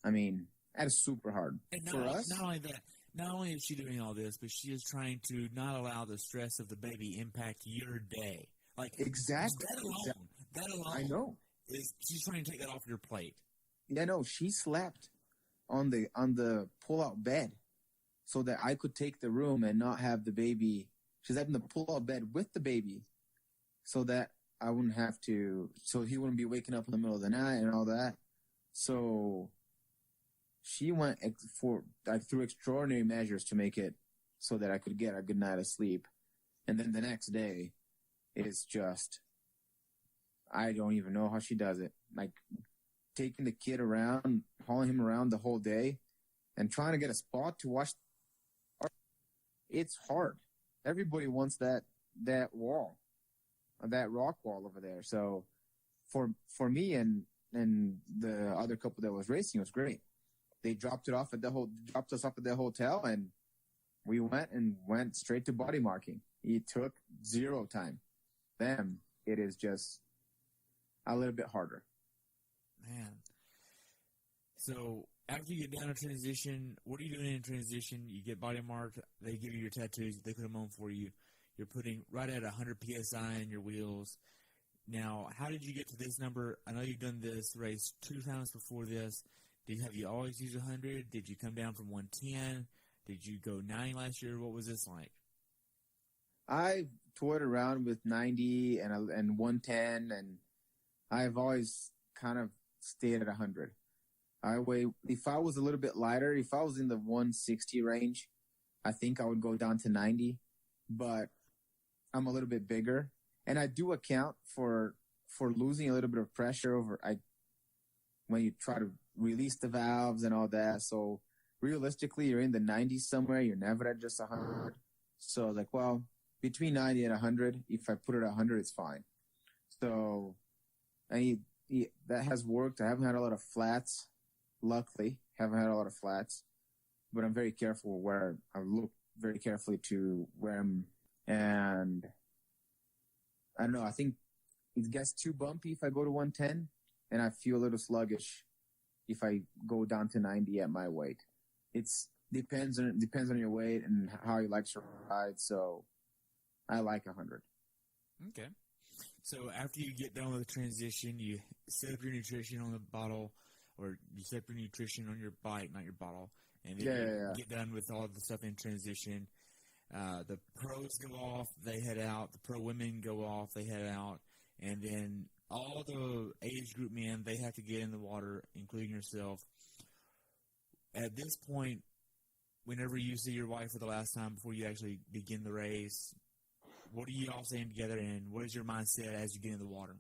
I mean, that is super hard. And for us. Not only that, not only is she doing all this, but she is trying to not allow the stress of the baby impact your day. Like, exactly. That alone. I know. She's trying to take that off your plate. Yeah, no, she slept on the pull-out bed so that I could take the room and not have the baby. She slept in the pull-out bed with the baby so that I wouldn't have to, so he wouldn't be waking up in the middle of the night and all that. So she went through extraordinary measures to make it so that I could get a good night of sleep. And then the next day is just, I don't even know how she does it. Like, taking the kid around, hauling him around the whole day, and trying to get a spot to watch. It's hard. Everybody wants that wall, that rock wall over there. So for me and the other couple that was racing, it was great. They dropped us off at the hotel, and we went straight to body marking. It took 0 time. Them, it is just a little bit harder. Man. So after you get down to transition, what are you doing in transition? You get body marked. They give you your tattoos. They put them on for you. You're putting right at 100 PSI in your wheels. Now, how did you get to this number? I know you've done this race 2 times before this. Have you always used 100? Did you come down from 110? Did you go 90 last year? What was this like? I toyed around with 90 and 110, and I've always kind of stayed at 100. If I was a little bit lighter, if I was in the 160 range, I think I would go down to 90, but I'm a little bit bigger, and I do account for losing a little bit of pressure when you try to release the valves and all that. So realistically, you're in the 90s somewhere. You're never at just 100. So like, well, between 90 and 100, if I put it at 100, it's fine. So that has worked. I haven't had a lot of flats. Luckily, haven't had a lot of flats, but I'm very careful where I look very carefully to where I'm, and I don't know. I think it gets too bumpy if I go to 110, and I feel a little sluggish if I go down to 90 at my weight. It's depends on your weight and how you like to ride. So I like 100. Okay. So after you get done with the transition, you set up your nutrition on the bottle, or you set up your nutrition on your bike, not your bottle, and then get done with all the stuff in transition. The pros go off, they head out. The pro women go off, they head out. And then all the age group men, they have to get in the water, including yourself. At this point, whenever you see your wife for the last time before you actually begin the race, what are you all saying together, and what is your mindset as you get in the water?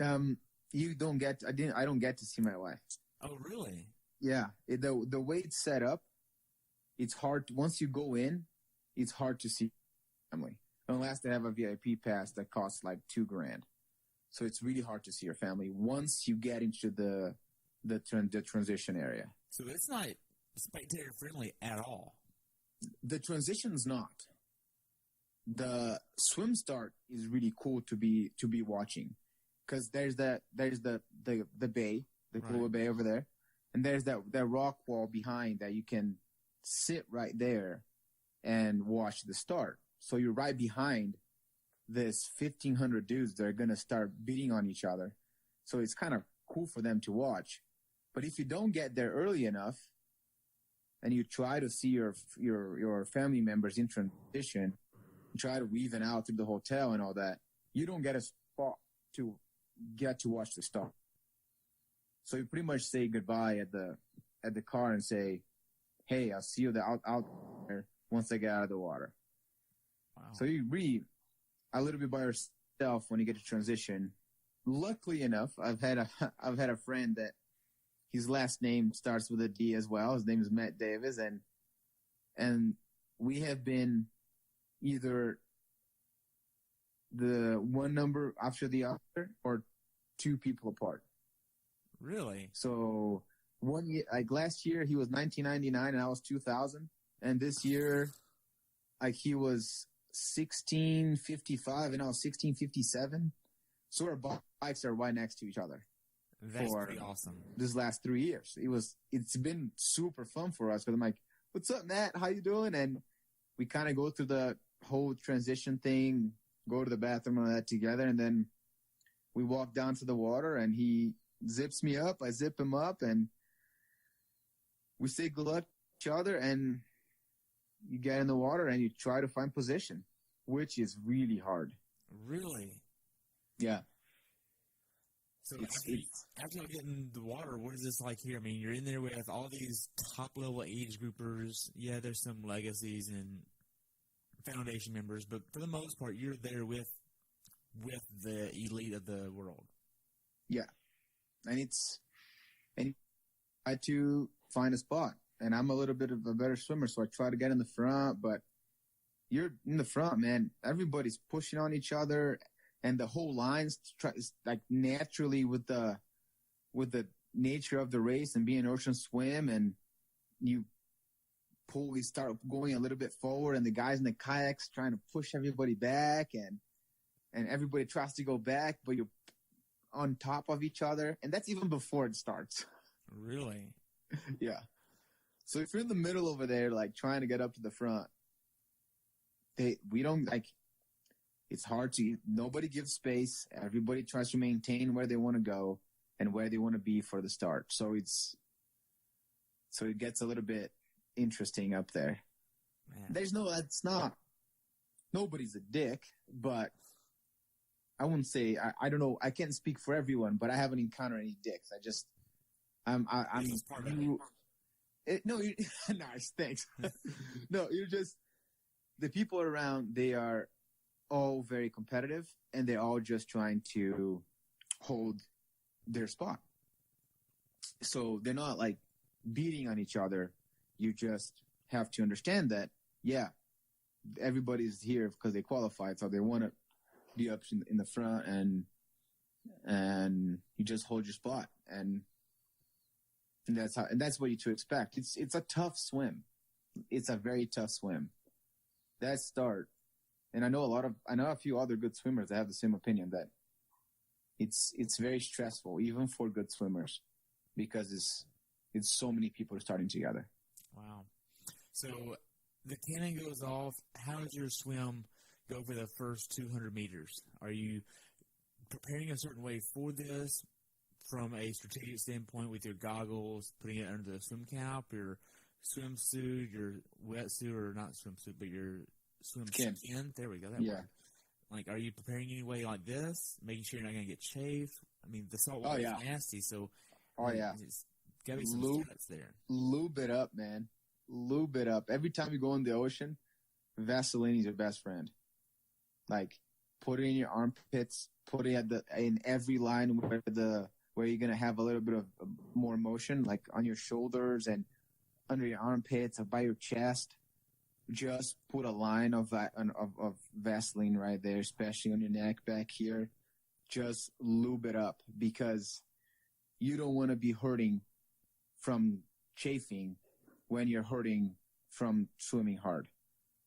I don't get to see my wife. Oh, really? Yeah. The way it's set up, it's hard. Once you go in, it's hard to see family. Unless they have a VIP pass that costs like $2,000. So it's really hard to see your family once you get into the transition area. So it's not spectator friendly at all. The transition's not. the swim start is really cool to be watching, because there's the bay, the Kula Bay over there, and there's that rock wall behind that you can sit right there and watch the start. So you're right behind this 1,500 dudes that are gonna start beating on each other. So it's kind of cool for them to watch. But if you don't get there early enough, and you try to see your family members in transition, try to weave it out through the hotel and all that, you don't get a spot to get to watch the start. So you pretty much say goodbye at the car and say, "Hey, I'll see you out there once I get out of the water." Wow. So you really a little bit by yourself when you get to transition. Luckily enough, I've had a friend that his last name starts with a D as well. His name is Matt Davis, and we have been either the one number after the other or two people apart. Really? So one year, like last year, he was 1999 and I was 2000, and this year, like he was 1655 and I was 1657. So our bikes are right next to each other. That's pretty awesome. This last 3 years, it's been super fun for us. Because I'm like, "What's up, Matt? How you doing?" And we kind of go through the whole transition thing, go to the bathroom and all that together, and then we walk down to the water, and he zips me up, I zip him up, and we say good luck to each other, and you get in the water and you try to find position, which is really hard. Really? Yeah. So after you get in the water, what is this like here? I mean, you're in there with all these top-level age groupers. Yeah, there's some legacies and foundation members, but for the most part, you're there with the elite of the world. Yeah. And I had to find a spot. And I'm a little bit of a better swimmer, so I try to get in the front, but you're in the front, man. Everybody's pushing on each other. And the whole line's like naturally with the nature of the race and being an ocean swim, and you start going a little bit forward, and the guys in the kayaks trying to push everybody back, and everybody tries to go back, but you're on top of each other, and that's even before it starts. Really? Yeah. So if you're in the middle over there, like trying to get up to the front, we don't like. It's hard to, nobody gives space. Everybody tries to maintain where they want to go and where they want to be for the start. So it gets a little bit interesting up there. Man. Nobody's a dick, but I wouldn't say, I don't know. I can't speak for everyone, but I haven't encountered any dicks. I'm nice. Thanks. No, you're just, the people around, they are all very competitive, and they're all just trying to hold their spot. So they're not like beating on each other. You just have to understand that, yeah, everybody's here because they qualified, so they want to be up in the front, and you just hold your spot, and that's what you to expect. It's a tough swim. It's a very tough swim. That start. And I know a few other good swimmers that have the same opinion, that it's very stressful, even for good swimmers, because it's so many people starting together. Wow. So the cannon goes off. How does your swim go for the first 200 meters? Are you preparing a certain way for this from a strategic standpoint with your goggles, putting it under the swim cap, your swimsuit, your wetsuit, or not swimsuit, but your swim skin? There we go. That word. Like, are you preparing any way like this, making sure you're not going to get chafed? I mean, the salt water is nasty, so it's got to be some stats there. Lube it up, man. Lube it up. Every time you go in the ocean, Vaseline is your best friend. Like, put it in your armpits, put it in every line where you're going to have a little bit of more motion, like on your shoulders and under your armpits or by your chest. Just put a line of Vaseline right there, especially on your neck back here. Just lube it up, because you don't want to be hurting from chafing when you're hurting from swimming hard.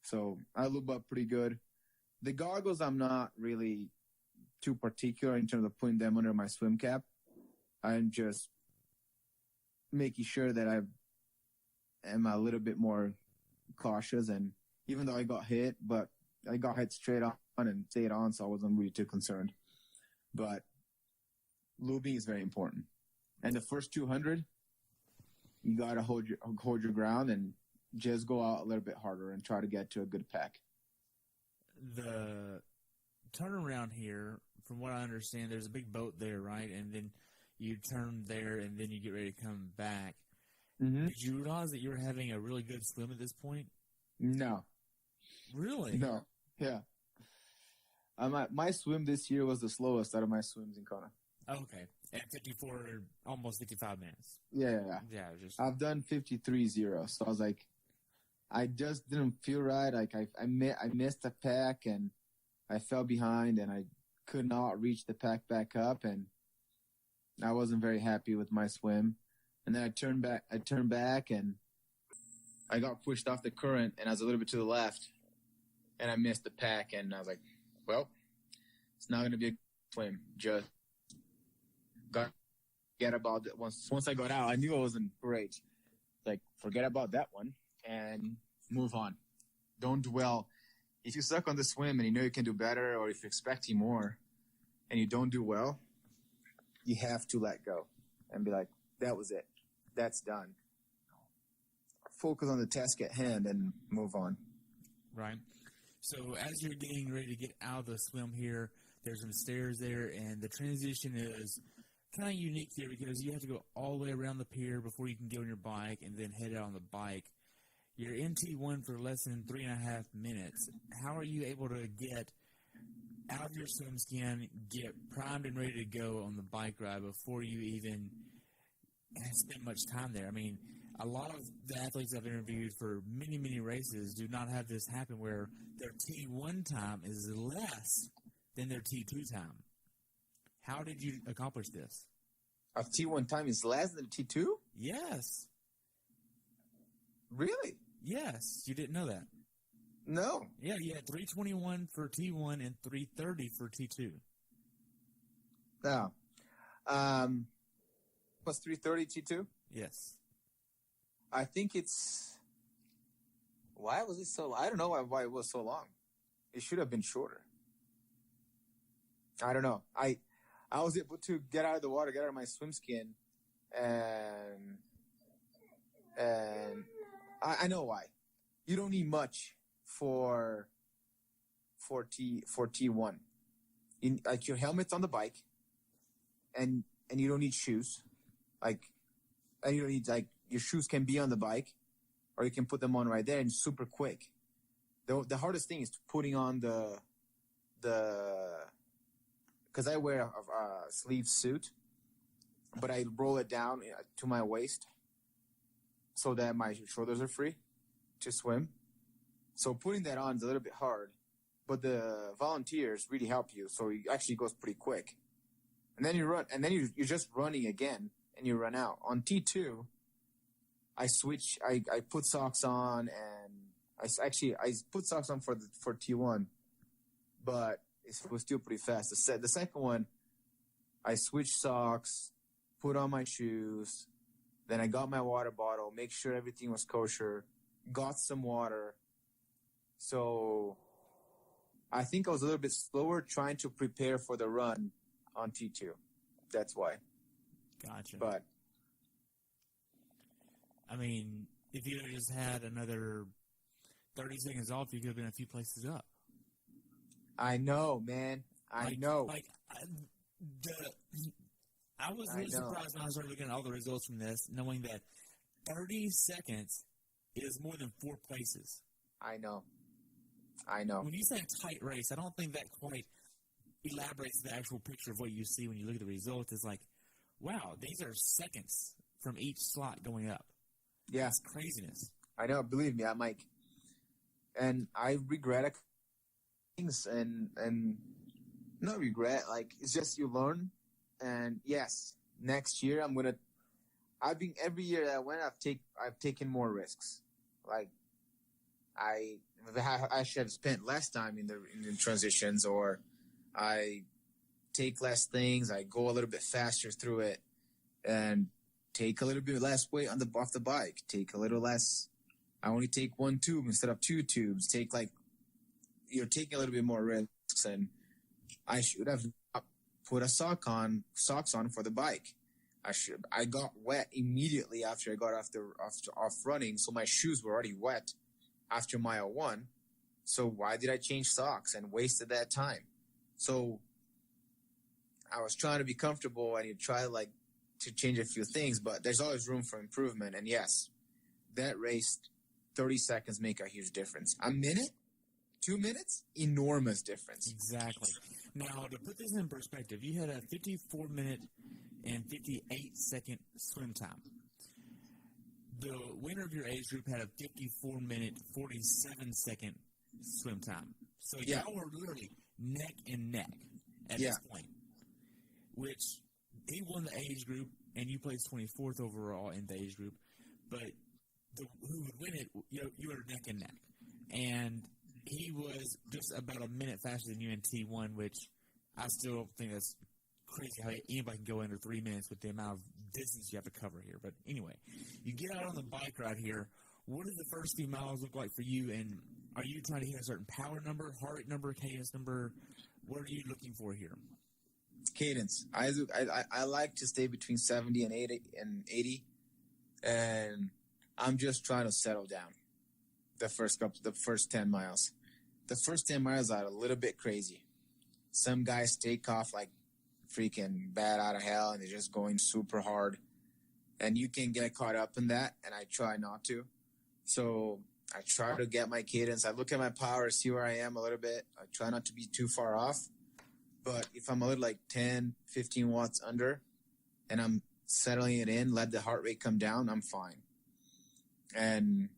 So I lube up pretty good. The goggles, I'm not really too particular in terms of putting them under my swim cap. I'm just making sure that I am a little bit more cautious. And even though I got hit straight on and stayed on, so I wasn't really too concerned. But lubing is very important. And the first 200, you gotta hold your ground and just go out a little bit harder and try to get to a good pack. The turnaround here, from what I understand, there's a big boat there, right? And then you turn there, and then you get ready to come back. Mm-hmm. Did you realize that you were having a really good swim at this point? No. Really? No. Yeah. My swim this year was the slowest out of my swims in Kona. Okay. At 54, almost 55 minutes. Yeah. I've done 53.0, so I was like, I just didn't feel right. Like I missed a pack and I fell behind and I could not reach the pack back up, and I wasn't very happy with my swim. And then I turned back and I got pushed off the current and I was a little bit to the left and I missed the pack, and I was like, well, it's not going to be a swim. Just forget about it. Once I got out, I knew I wasn't great. Like, forget about that one and move on. Don't dwell. If you suck on the swim and you know you can do better, or if you're expecting more and you don't do well, you have to let go and be like, that was it. That's done. Focus on the task at hand and move on. Right. So as you're getting ready to get out of the swim here, there's some stairs there, and the transition is kind of unique here because you have to go all the way around the pier before you can get on your bike and then head out on the bike. You're in T1 for less than 3.5 minutes. How are you able to get out of your swim skin, get primed and ready to go on the bike ride before you even spend much time there? I mean, a lot of the athletes I've interviewed for many, many races do not have this happen where their T1 time is less than their T2 time. How did you accomplish this? A T1 time is less than T2? Yes. Really? Yes. You didn't know that? No. Yeah, you had 3:21 for T1 and 3:30 for T2. No. Was 3:30 T2? Yes. I think it's... Why was it so... I don't know why it was so long. It should have been shorter. I don't know. I was able to get out of the water, get out of my swim skin, and I know why. You don't need much for T1. Like, your helmet's on the bike, and you don't need shoes. And you don't need, your shoes can be on the bike, or you can put them on right there and super quick. The hardest thing is putting on the because I wear a sleeve suit, but I roll it down to my waist so that my shoulders are free to swim. So putting that on is a little bit hard, but the volunteers really help you, so it actually goes pretty quick. And then you run, and then you're just running again, and you run out. On T2, I switch. I put socks on, and I put socks on for T1, but it was still pretty fast. The second one, I switched socks, put on my shoes, then I got my water bottle, make sure everything was kosher, got some water. So I think I was a little bit slower trying to prepare for the run on T2. That's why. Gotcha. But I mean, if you had just had another 30 seconds off, you could have been a few places up. I know, man. I know. I was really surprised when I started looking at all the results from this, knowing that 30 seconds is more than 4 places. I know. When you say a tight race, I don't think that quite elaborates the actual picture of what you see when you look at the results. It's like, wow, these are seconds from each slot going up. Yeah. It's craziness. I know. Believe me, I'm like, and I regret things and not regret. Like, it's just you learn. And yes, next year every year that I went, I've taken more risks. Like, I should have spent less time in the transitions, or I take less things. I go a little bit faster through it, and take a little bit less weight off the bike. Take a little less. I only take one tube instead of two tubes. Take taking a little bit more risks, and I should have put socks on for the bike. I got wet immediately after I got off running, so my shoes were already wet after mile 1. So why did I change socks and wasted that time? So I was trying to be comfortable, and you try to change a few things, but there's always room for improvement. And yes, that race, 30 seconds make a huge difference. A minute, 2 minutes, enormous difference. Exactly. Now, to put this in perspective, you had a 54-minute and 58-second swim time. The winner of your age group had a 54-minute, 47-second swim time. So y'all were literally neck and neck at this point, which he won the age group, and you placed 24th overall in the age group. But who would win it, you were neck and neck. And he was just about a minute faster than you in T1, which I still don't think that's crazy how anybody can go under 3 minutes with the amount of distance you have to cover here. But anyway, you get out on the bike right here. What do the first few miles look like for you? And are you trying to hit a certain power number, heart rate number, cadence number? What are you looking for here? Cadence. I like to stay between 70 and 80, and I'm just trying to settle down the first 10 miles. The first 10 miles are a little bit crazy. Some guys take off like freaking bat out of hell, and they're just going super hard. And you can get caught up in that, and I try not to. So I try to get my cadence. I look at my power, see where I am a little bit. I try not to be too far off. But if I'm a little 10, 15 watts under, and I'm settling it in, let the heart rate come down, I'm fine. And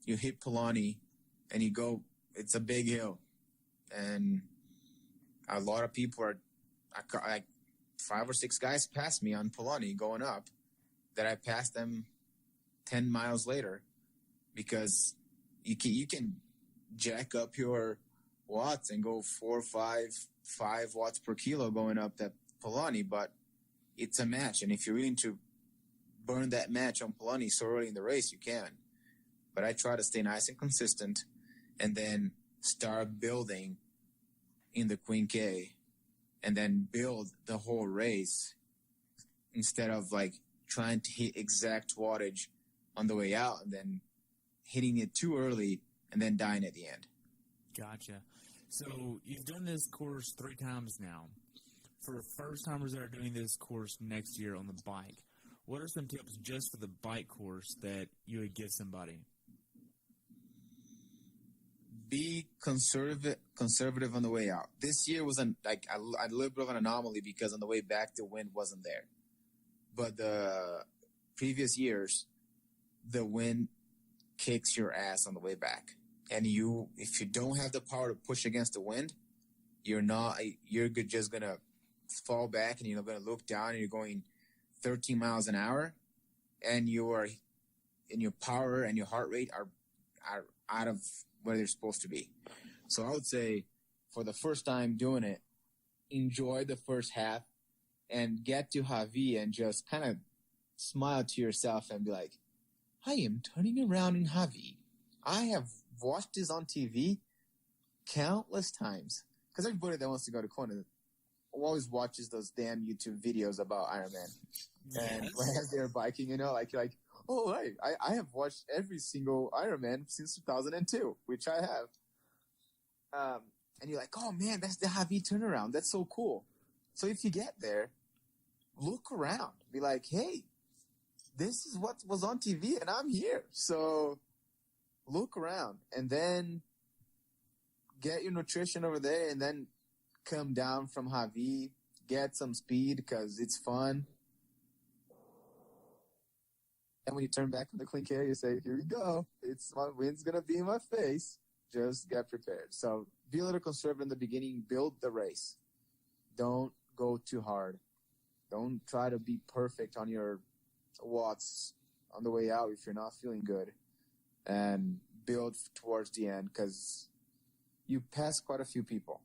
you hit Polani, and you go, it's a big hill. And a lot of people are, 5 or 6 guys passed me on Polani going up, that I passed them 10 miles later, because you can jack up your watts and go 4 or 5 watts per kilo going up that Polani, but it's a match. And if you're willing to burn that match on Polani so early in the race, you can. But I try to stay nice and consistent, and then start building in the Quinque, and then build the whole race instead of trying to hit exact wattage on the way out and then hitting it too early and then dying at the end. Gotcha. So you've done this course 3 times now. For first-timers that are doing this course next year on the bike, what are some tips just for the bike course that you would give somebody? Be conservative on the way out. This year was a little bit of an anomaly, because on the way back the wind wasn't there. But the previous years, the wind kicks your ass on the way back. And if you don't have the power to push against the wind, you're just going to fall back, and you're going to look down, and you're going 13 miles an hour, and your power and your heart rate are out of where they're supposed to be. So I would say, for the first time doing it, enjoy the first half and get to Javi and just kind of smile to yourself and be like, I am turning around in Javi. I have watched this on TV countless times, because everybody that wants to go to Kona always watches those damn YouTube videos about Ironman. Yes. And as they're biking, you're like, oh, right, I have watched every single Ironman since 2002, which I have. And you're like, oh man, that's the Javi turnaround. That's so cool. So if you get there, look around. Be like, hey, this is what was on TV, and I'm here. So look around, and then get your nutrition over there, and then come down from Javi, get some speed, because it's fun. And when you turn back from the clean care, you say, here we go. My wind's going to be in my face. Just get prepared. So be a little conservative in the beginning. Build the race. Don't go too hard. Don't try to be perfect on your watts on the way out if you're not feeling good. And build towards the end because you pass quite a few people.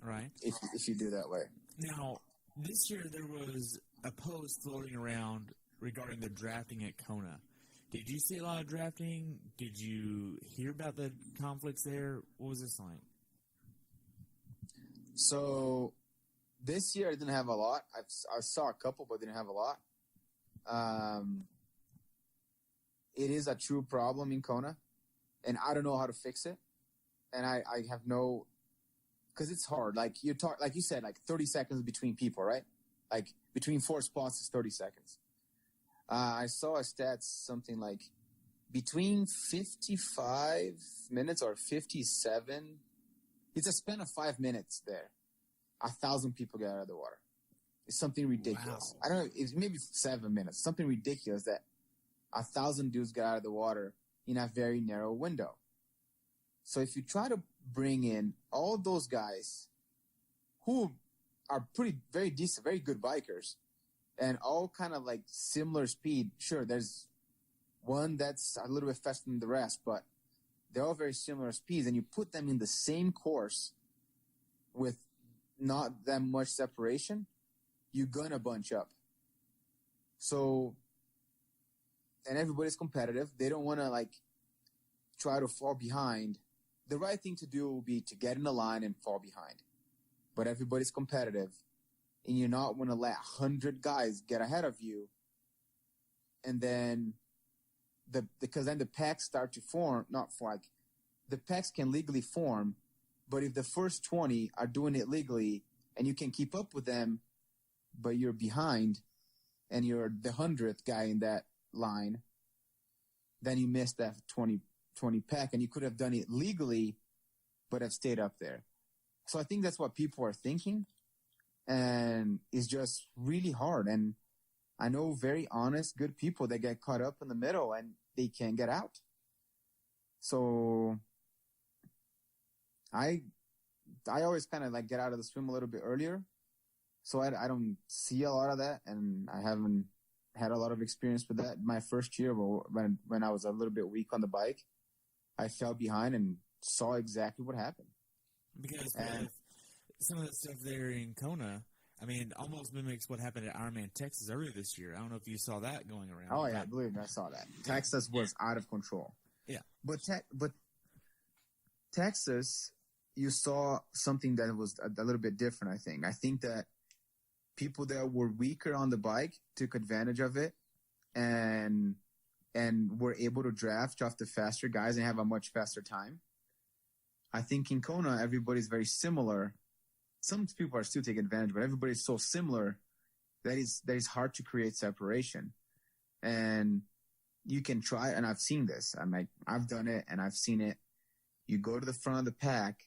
Right. If you do that way. Now, this year there was a post floating around regarding the drafting at Kona. Did you see a lot of drafting? Did you hear about the conflicts there? What was this like? So this year I didn't have a lot. I saw a couple, but didn't have a lot. It is a true problem in Kona, and I don't know how to fix it. And I have no, because it's hard. Like you said, like 30 seconds between people, right? Like between 4 spots is 30 seconds. I saw a stat, something like between 55 minutes or 57. It's a span of 5 minutes there. 1,000 people get out of the water. It's something ridiculous. Wow. I don't know. It's maybe 7 minutes. Something ridiculous that 1,000 dudes get out of the water in a very narrow window. So if you try to bring in all those guys who are very decent, very good bikers, and all kind of like similar speed, sure, there's one that's a little bit faster than the rest, but they're all very similar speeds, and you put them in the same course with not that much separation, you're gonna bunch up. So, and everybody's competitive. They don't want to like try to fall behind. The right thing to do will be to get in the line and fall behind. But everybody's competitive, and you're not going to let 100 guys get ahead of you. And then because then the packs start to form, the packs can legally form, but if the first 20 are doing it legally and you can keep up with them, but you're behind and you're the 100th guy in that line, then you missed that 20 pack, and you could have done it legally, but have stayed up there. So I think that's what people are thinking, and it's just really hard. And I know very honest, good people that get caught up in the middle and they can't get out. So I always kind of like get out of the swim a little bit earlier. So I don't see a lot of that, and I haven't had a lot of experience with that. My first year, when I was a little bit weak on the bike, I fell behind and saw exactly what happened. Because some of the stuff there in Kona, I mean, almost mimics what happened at Ironman Texas earlier this year. I don't know if you saw that going around. Oh, yeah, believe me, I saw that. Texas was out of control. Yeah. But Texas, you saw something that was a little bit different, I think. I think that people that were weaker on the bike took advantage of it and were able to draft off the faster guys and have a much faster time. I think in Kona, everybody's very similar. Some people are still taking advantage, but everybody's so similar that it's hard to create separation. And you can try, and I've seen this. I've done it, and I've seen it. You go to the front of the pack,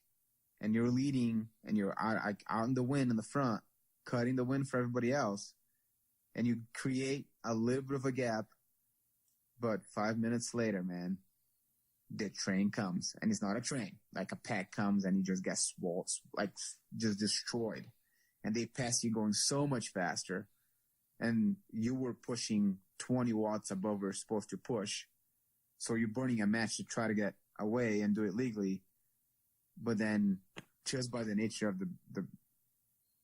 and you're leading, and you're out in the wind in the front, cutting the wind for everybody else, and you create a little bit of a gap. But 5 minutes later, man, the train comes, and it's not a train. Like a pack comes, and you just get just destroyed, and they pass you going so much faster, and you were pushing 20 watts above where you're supposed to push, so you're burning a match to try to get away and do it legally. But then, just by the nature of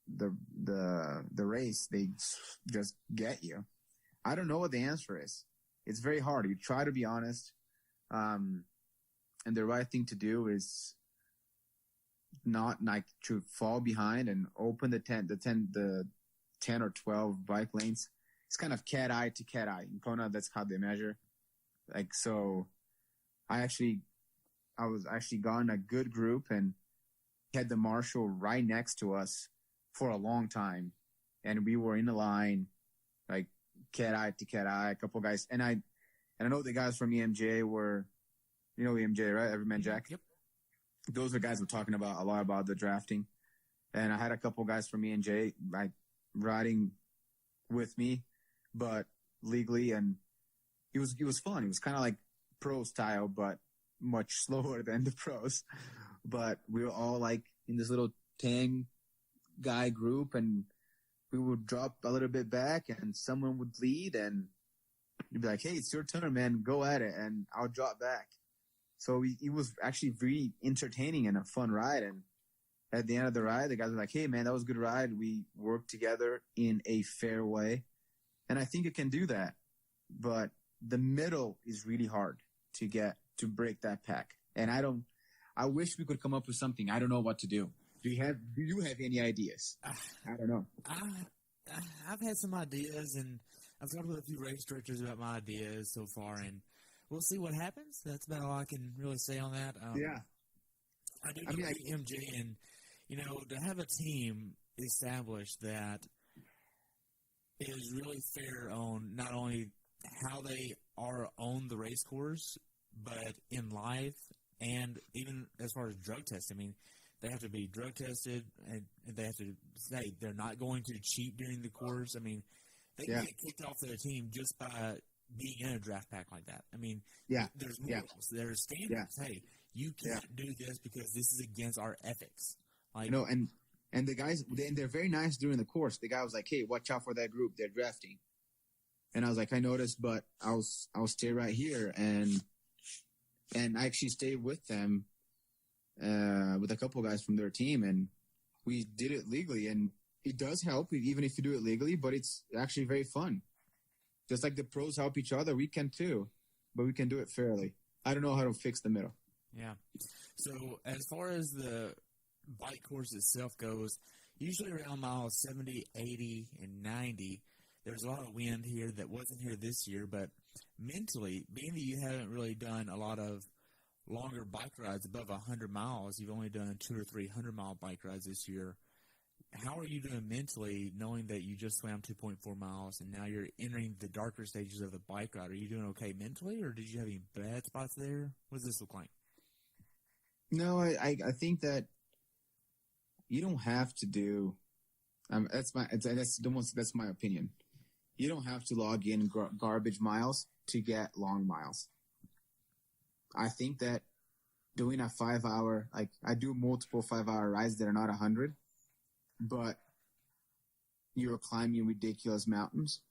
the race, they just get you. I don't know what the answer is. It's very hard. You try to be honest. And the right thing to do is not like to fall behind and open the 10 or 12 bike lanes. It's kind of cat eye to cat eye. In Kona, that's how they measure. Like, so I was actually gone a good group and had the marshal right next to us for a long time. And we were in a line, like cat eye to cat eye, a couple guys. And I know the guys from EMJ were, you know EMJ, right? Everyman Jack? Yep. Those are guys were talking a lot about the drafting. And I had a couple guys from EMJ like riding with me, but legally, and it was fun. It was kind of like pro style, but much slower than the pros. But we were all like in this little 10 guy group, and we would drop a little bit back, and someone would lead, and you'd be like, "Hey, it's your turn, man. Go at it," and I'll drop back. So it was actually very entertaining and a fun ride. And at the end of the ride, the guys were like, "Hey, man, that was a good ride. We worked together in a fair way." And I think you can do that. But the middle is really hard to break that pack. And I wish we could come up with something. I don't know what to do. Do you have any ideas? I don't know. I've had some ideas, and I've talked with a few race directors about my ideas so far, and we'll see what happens. That's about all I can really say on that. Yeah. I do agree with MJ, and, to have a team established that is really fair on not only how they are on the race course, but in life, and even as far as drug tests. I mean, they have to be drug tested, and they have to say they're not going to cheat during the course. I mean, they can get kicked off their team just by being in a draft pack like that. I mean, there's rules. There's standards. Hey, you can't do this because this is against our ethics. Like, and the guys, they're very nice during the course. The guy was like, "Hey, watch out for that group. They're drafting." And I was like, "I noticed, but I'll stay right here." And I actually stayed with them, with a couple guys from their team, and we did it legally. And it does help, even if you do it legally, but it's actually very fun. Just like the pros help each other, we can too, but we can do it fairly. I don't know how to fix the middle. Yeah. So as far as the bike course itself goes, usually around miles 70, 80, and 90, there's a lot of wind here that wasn't here this year, but mentally, being that you haven't really done a lot of longer bike rides above 100 miles, you've only done 200 or 300-mile bike rides this year, how are you doing mentally knowing that you just swam 2.4 miles and now you're entering the darker stages of the bike ride? Are you doing okay mentally, or did you have any bad spots there? What does this look like? No, I think that you don't have to do. That's my opinion. You don't have to log in garbage miles to get long miles. I think that doing a 5-hour, like I do multiple 5-hour rides that are not 100, but you're climbing ridiculous mountains,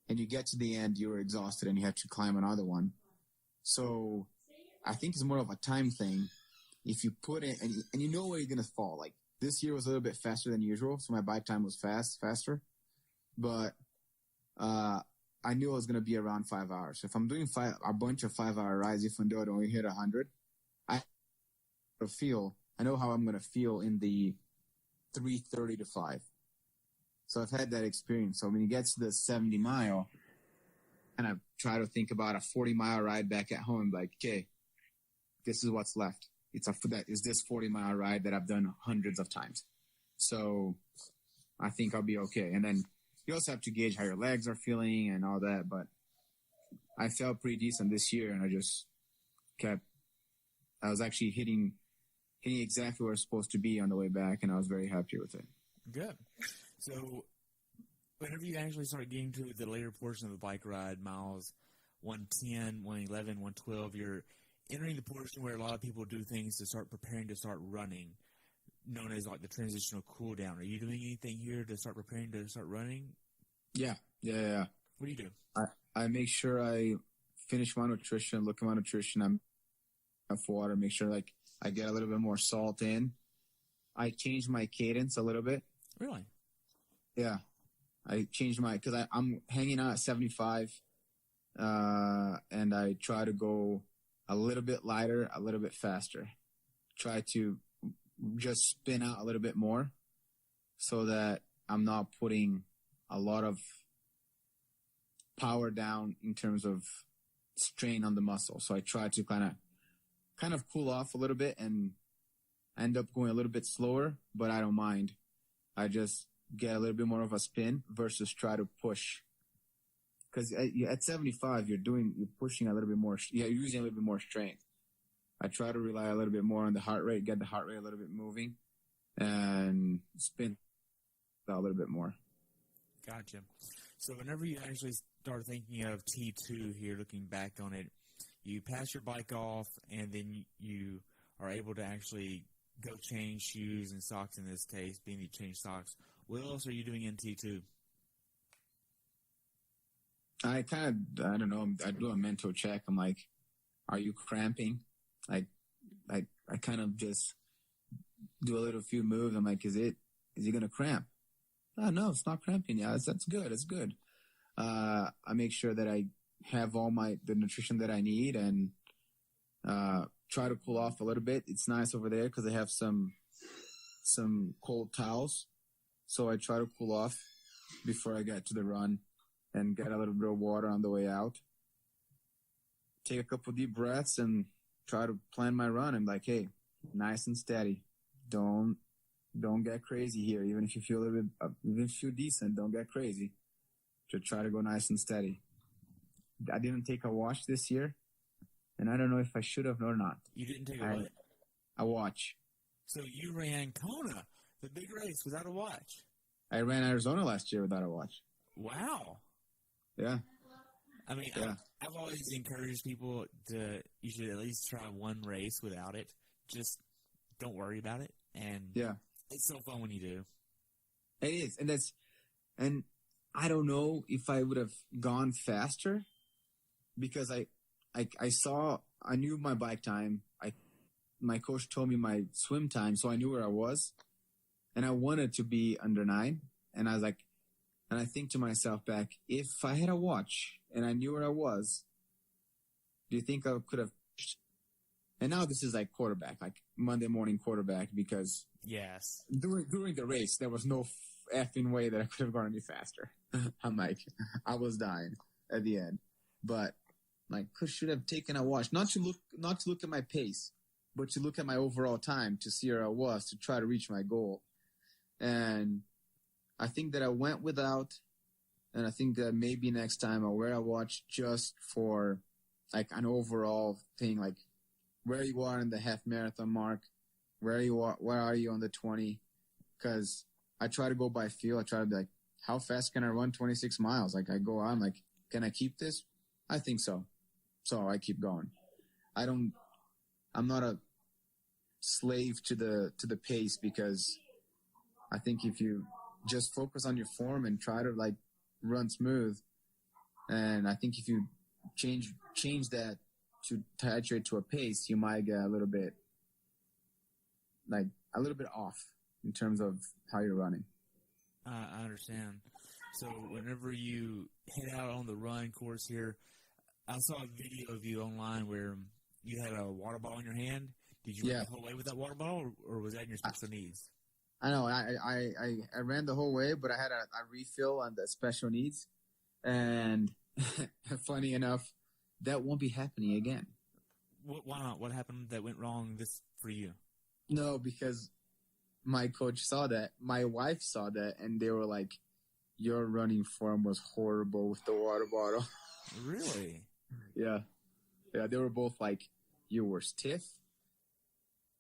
and you get to the end, you're exhausted, and you have to climb another one. So I think it's more of a time thing. If you put it, and you know where you're going to fall. Like this year was a little bit faster than usual, so my bike time was faster. But I knew I was going to be around 5 hours. So if I'm doing a bunch of 5-hour rides, if I don't only hit 100, I know how I'm going to feel in the 3:30 to 5. So I've had that experience. So when you get to the 70-mile, and I try to think about a 40-mile ride back at home, like, okay, this is what's left. Is this 40-mile ride that I've done hundreds of times. So I think I'll be okay. And then you also have to gauge how your legs are feeling and all that. But I felt pretty decent this year, and I was actually hitting exactly where I was supposed to be on the way back, and I was very happy with it. Good. So whenever you actually start getting to the later portion of the bike ride, miles 110, 111, 112, you're entering the portion where a lot of people do things to start preparing to start running, known as like the transitional cool down. Are you doing anything here to start preparing to start running? Yeah. What do you do? I make sure I finish my nutrition, look at my nutrition. I'm enough water, make sure like I get a little bit more salt in. I change my cadence a little bit. Really? Yeah. I changed because I'm hanging out at 75, and I try to go a little bit lighter, a little bit faster. Try to just spin out a little bit more so that I'm not putting a lot of power down in terms of strain on the muscle. So I try to kind of cool off a little bit and end up going a little bit slower, but I don't mind. I just get a little bit more of a spin versus try to push. Because at 75, you're pushing a little bit more. You're using a little bit more strength. I try to rely a little bit more on the heart rate, get the heart rate a little bit moving, and spin a little bit more. Gotcha. So whenever you actually start thinking of T2 here, looking back on it, you pass your bike off, and then you are able to actually go change shoes and socks in this case, being you change socks. What else are you doing in T2? I don't know, I do a mental check. I'm like, are you cramping? like I kind of just do a little few moves. I'm like, is it gonna cramp? Oh no, it's not cramping. Yeah, that's good. It's good. I make sure that I have all the nutrition that I need, and try to cool off a little bit. It's nice over there because I have some cold towels, so I try to cool off before I get to the run and get a little bit of water on the way out. Take a couple deep breaths and try to plan my run. I'm like, hey, nice and steady. Don't get crazy here. Even if you feel a little bit, even if you feel decent, don't get crazy. Just try to go nice and steady. I didn't take a watch this year, and I don't know if I should have or not. You didn't take a what? A watch. So you ran Kona, the big race, without a watch. I ran Arizona last year without a watch. Wow. Yeah. I mean, yeah. I've always encouraged people you should at least try one race without it. Just don't worry about it. And yeah, it's so fun when you do. It is. And I don't know if I would have gone faster because I knew my bike time. My coach told me my swim time, so I knew where I was. And I wanted to be under 9. And I was like, and I think to myself back, if I had a watch and I knew where I was, do you think I could have? And now this is like quarterback, like Monday morning quarterback, because yes, during the race, there was no effing way that I could have gone any faster. I'm like, I was dying at the end, but like, should have taken a watch, not to look at my pace, but to look at my overall time to see where I was to try to reach my goal. And I think that I went without, and I think that maybe next time I'll wear a watch just for like an overall thing, like where you are in the half marathon mark, where are you on the 20? Because I try to go by feel. I try to be like, how fast can I run 26 miles? Like I go on, like, can I keep this? I think so. So I keep going. I'm not a slave to the pace, because I think if you just focus on your form and try to like run smooth, and I think if you change that to titrate to a pace, you might get a little bit off in terms of how you're running. I understand. So whenever you head out on the run course here, I saw a video of you online where you had a water bottle in your hand. Did you run the whole way with that water bottle, or was that in your special needs? I know. I ran the whole way, but I had a refill on the special needs. And funny enough, that won't be happening again. Why not? What happened that went wrong for you? No, because my coach saw that. My wife saw that, and they were like, your running form was horrible with the water bottle. Really? Yeah. Yeah, they were both like, you were stiff,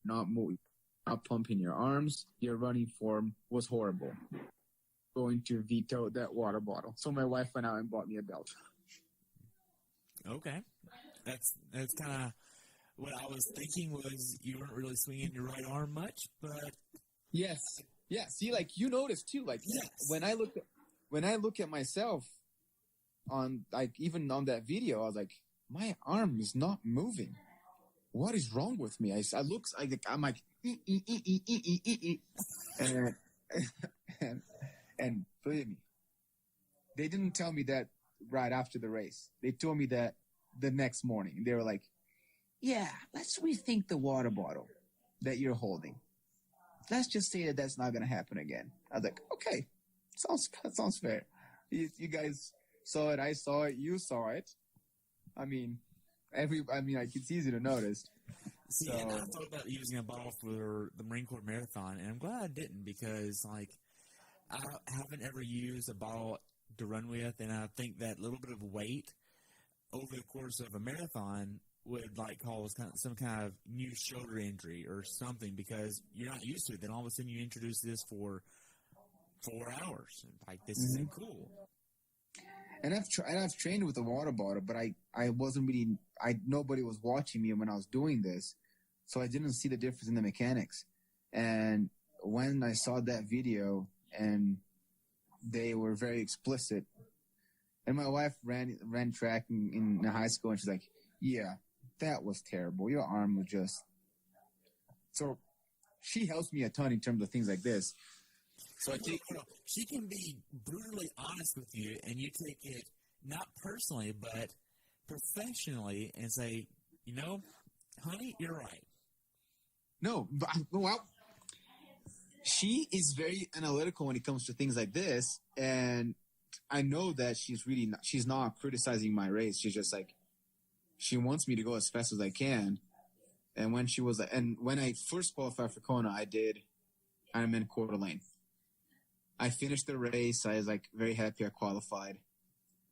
not moving, not pumping your arms. Your running form was horrible. Going to veto that water bottle. So my wife went out and bought me a belt. Okay. That's kind of what I was thinking, was you weren't really swinging your right arm much, but... Yes. Yeah, see, like, you noticed too, like, yes. When I look at myself on, like, even on that video, I was like, my arm is not moving. What is wrong with me? I'm like, and believe me, they didn't tell me that right after the race. They told me that the next morning. They were like, yeah, let's rethink the water bottle that you're holding. Let's just say that that's not going to happen again. I was like, okay, sounds fair. You guys saw it. I saw it. You saw it. I mean, like, it's easy to notice. See, and I thought about using a bottle for the Marine Corps Marathon, and I'm glad I didn't, because, like, I haven't ever used a bottle to run with, and I think that little bit of weight over the course of a marathon would, like, cause some kind of new shoulder injury or something, because you're not used to it. Then all of a sudden you introduce this for 4 hours. Like, this isn't cool. And I've trained with a water bottle, but I wasn't really, nobody was watching me when I was doing this, so I didn't see the difference in the mechanics. And when I saw that video, and they were very explicit, and my wife ran track in high school, and she's like, yeah, that was terrible. Your arm was just... So she helps me a ton in terms of things like this. So I think she can be brutally honest with you, and you take it not personally, but professionally, and say, honey, you're right. No, but she is very analytical when it comes to things like this, and I know that she's not criticizing my race. She's just like, she wants me to go as fast as I can. And when I first qualified for Kona, I did Ironman Coeur d'Alene. I finished the race. I was like very happy I qualified.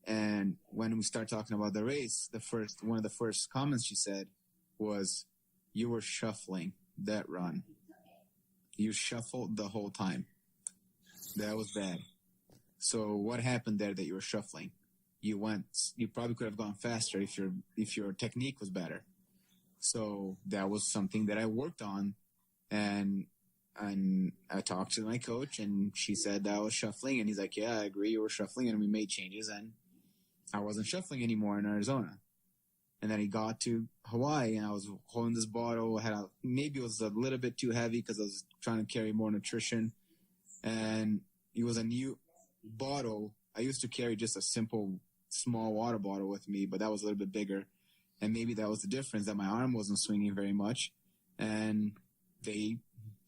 And when we start talking about the race, one of the first comments she said was, "You were shuffling that run. You shuffled the whole time. That was bad. So what happened there that you were shuffling? You probably could have gone faster if your technique was better." So that was something that I worked on, and I talked to my coach, and she said that I was shuffling, and he's like, "Yeah, I agree, you were shuffling," and we made changes, and I wasn't shuffling anymore in Arizona. And then he got to Hawaii, and I was holding this bottle. Maybe it was a little bit too heavy because I was trying to carry more nutrition, and it was a new bottle. I used to carry just a simple small water bottle with me, but that was a little bit bigger. And maybe that was the difference, that my arm wasn't swinging very much. And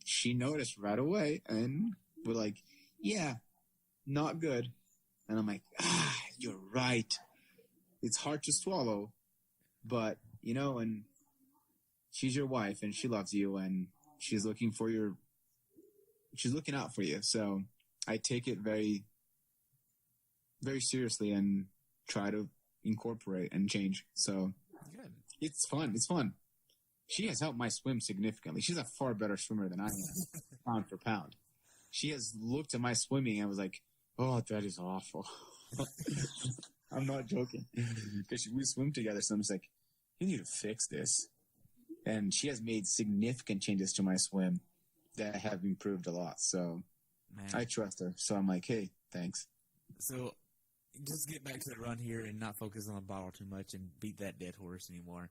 she noticed right away and were like, "Yeah, not good." And I'm like, "You're right. It's hard to swallow, but, and she's your wife and she loves you and she's looking out for you." So I take it very, very seriously and try to incorporate and change. So good. It's fun. It's fun. She has helped my swim significantly. She's a far better swimmer than I am, pound for pound. She has looked at my swimming and was like, "Oh, that is awful." I'm not joking. Because we swim together, so I'm just like, "You need to fix this." And she has made significant changes to my swim that have improved a lot. So I trust her. So I'm like, "Hey, thanks." So just get back to the run here and not focus on the bottle too much and beat that dead horse anymore.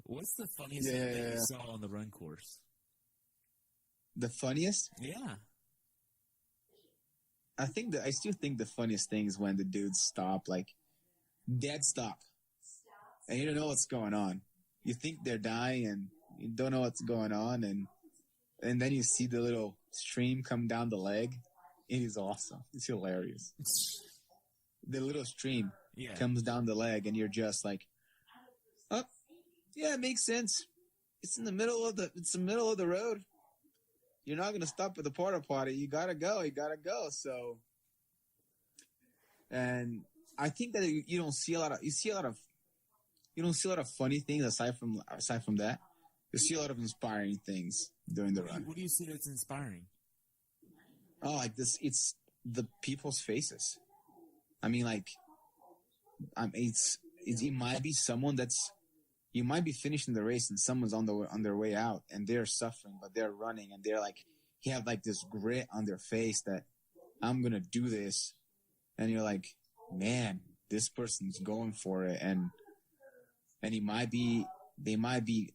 What's the funniest thing that you saw on the run course? The funniest? Yeah. I still think the funniest thing is when the dudes stop, like dead stop, and you don't know what's going on. You think they're dying and you don't know what's going on, and then you see the little stream come down the leg. It is awesome. It's hilarious. The little stream comes down the leg, and you're just like, "Oh, yeah, it makes sense. It's in the middle of the road. You're not gonna stop at the porta potty. You gotta go. So, and I think that you don't see a lot of funny things aside from that. You see a lot of inspiring things during the run. What do you see that's inspiring? Oh, like this, it's the people's faces. I mean, like, it might be someone you might be finishing the race and someone's on their way out and they're suffering, but they're running and they're like, he have like this grit on their face that I'm going to do this. And you're like, man, this person's going for it. And they might be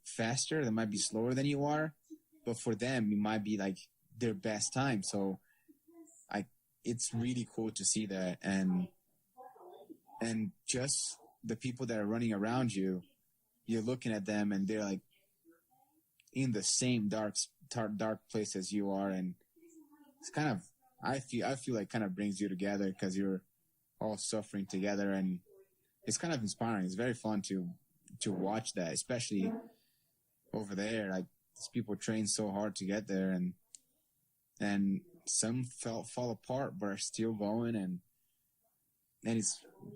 faster. They might be slower than you are, but for them, it might be like their best time. So it's really cool to see that. And just the people that are running around you, you're looking at them and they're like in the same dark place as you are. And it's kind of, I feel like kind of brings you together because you're all suffering together, and it's kind of inspiring. It's very fun to watch that, especially over there. Like, these people train so hard to get there, and some fall apart but are still going, and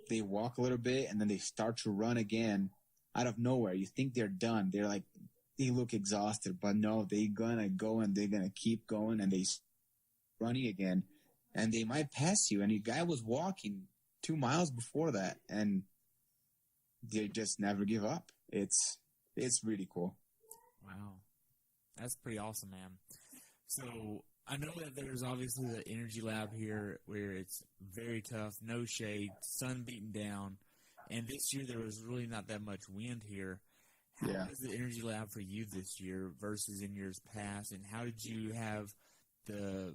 they walk a little bit and then they start to run again out of nowhere. You think they're done. They're like, they look exhausted, but no, they're gonna go and they're gonna keep going, and they running again, and they might pass you. And the guy was walking 2 miles before that, and they just never give up. It's really cool. Wow. That's pretty awesome, man. So I know that there's obviously the energy lab here where it's very tough, no shade, sun beating down, and this year there was really not that much wind here. Yeah. How was the energy lab for you this year versus in years past, and how did you have the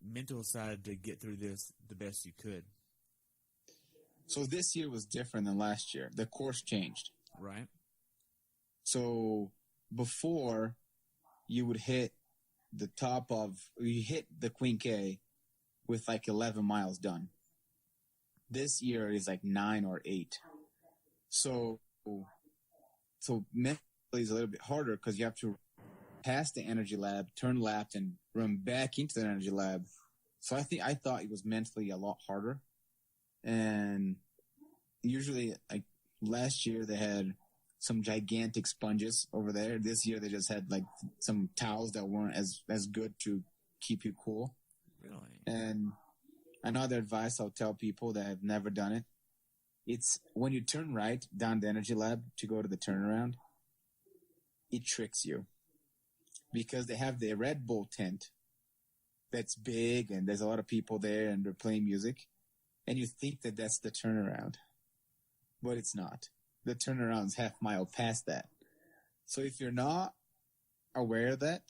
mental side to get through this the best you could? So this year was different than last year. The course changed. Right. So before, you would hit you hit the Queen K with like 11 miles done. This year is like 9 or 8. So mentally is a little bit harder because you have to pass the energy lab, turn left, and run back into the energy lab. So I thought it was mentally a lot harder. And usually, like last year, they had some gigantic sponges over there. This year, they just had like some towels that weren't as good to keep you cool. Really? And another advice I'll tell people that have never done it, it's when you turn right down the energy lab to go to the turnaround, it tricks you. Because they have the Red Bull tent that's big and there's a lot of people there and they're playing music. And you think that that's the turnaround. But it's not. The turnaround's half mile past that. So if you're not aware of that,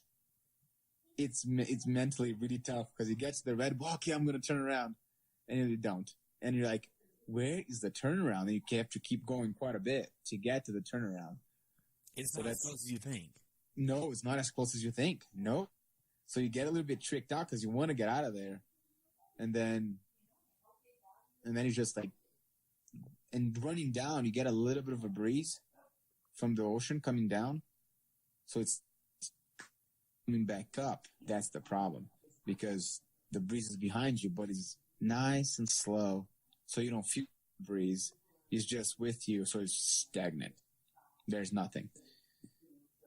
it's mentally really tough because you get to the Red Bull, okay, I'm going to turn around. And you don't. And you're like, where is the turnaround? And you have to keep going quite a bit to get to the turnaround. It's not as close as you think. No, it's not as close as you think. No. So you get a little bit tricked out because you want to get out of there. And then you're just like, and running down, you get a little bit of a breeze from the ocean coming down. So it's coming back up. That's the problem because the breeze is behind you, but it's nice and slow. So you don't feel the breeze. It's just with you. So it's stagnant. There's nothing.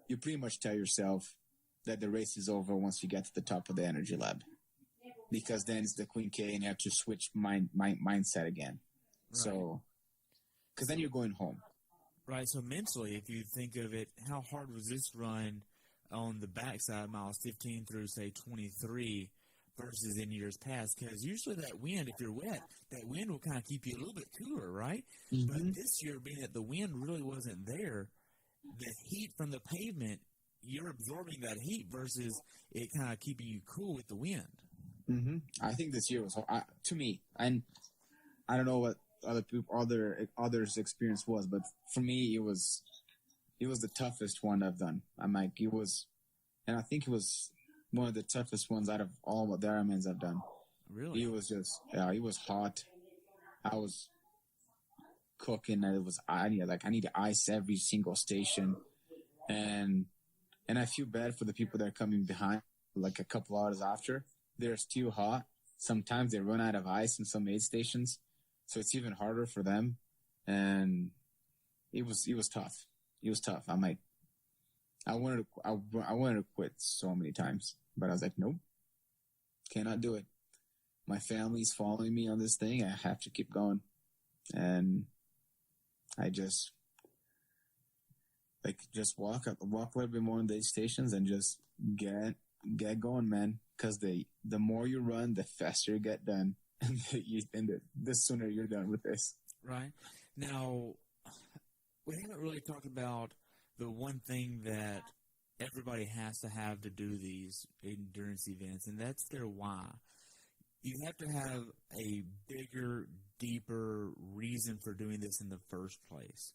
You pretty much tell yourself that the race is over once you get to the top of the energy lab. Because then it's the Queen K and you have to switch mindset again. Right. So, because then you're going home. Right. So mentally, if you think of it, how hard was this run on the backside, miles 15 through, say, 23, versus in years past? Because usually that wind, if you're wet, that wind will kind of keep you a little bit cooler, right? Mm-hmm. But this year, being that the wind really wasn't there, the heat from the pavement, you're absorbing that heat versus it kind of keeping you cool with the wind. Mm-hmm. I think this year was, to me, and I don't know what others' experience was, but for me, it was the toughest one I've done. I'm like, it was, and I think it was one of the toughest ones out of all the Ironmans I've done. Really? It was just, it was hot. I was cooking, and I need to ice every single station, and I feel bad for the people that are coming behind, like a couple hours after. They're still hot. Sometimes they run out of ice in some aid stations, so it's even harder for them. And it was tough. It was tough. I'm like, I wanted to quit so many times, but I was like, nope, cannot do it. My family's following me on this thing. I have to keep going, and I just walk a little bit more in these stations and just get going, man. Because the more you run, the faster you get done, and the sooner you're done with this. Right. Now, we haven't really talked about the one thing that everybody has to have to do these endurance events, and that's their why. You have to have a bigger, deeper reason for doing this in the first place.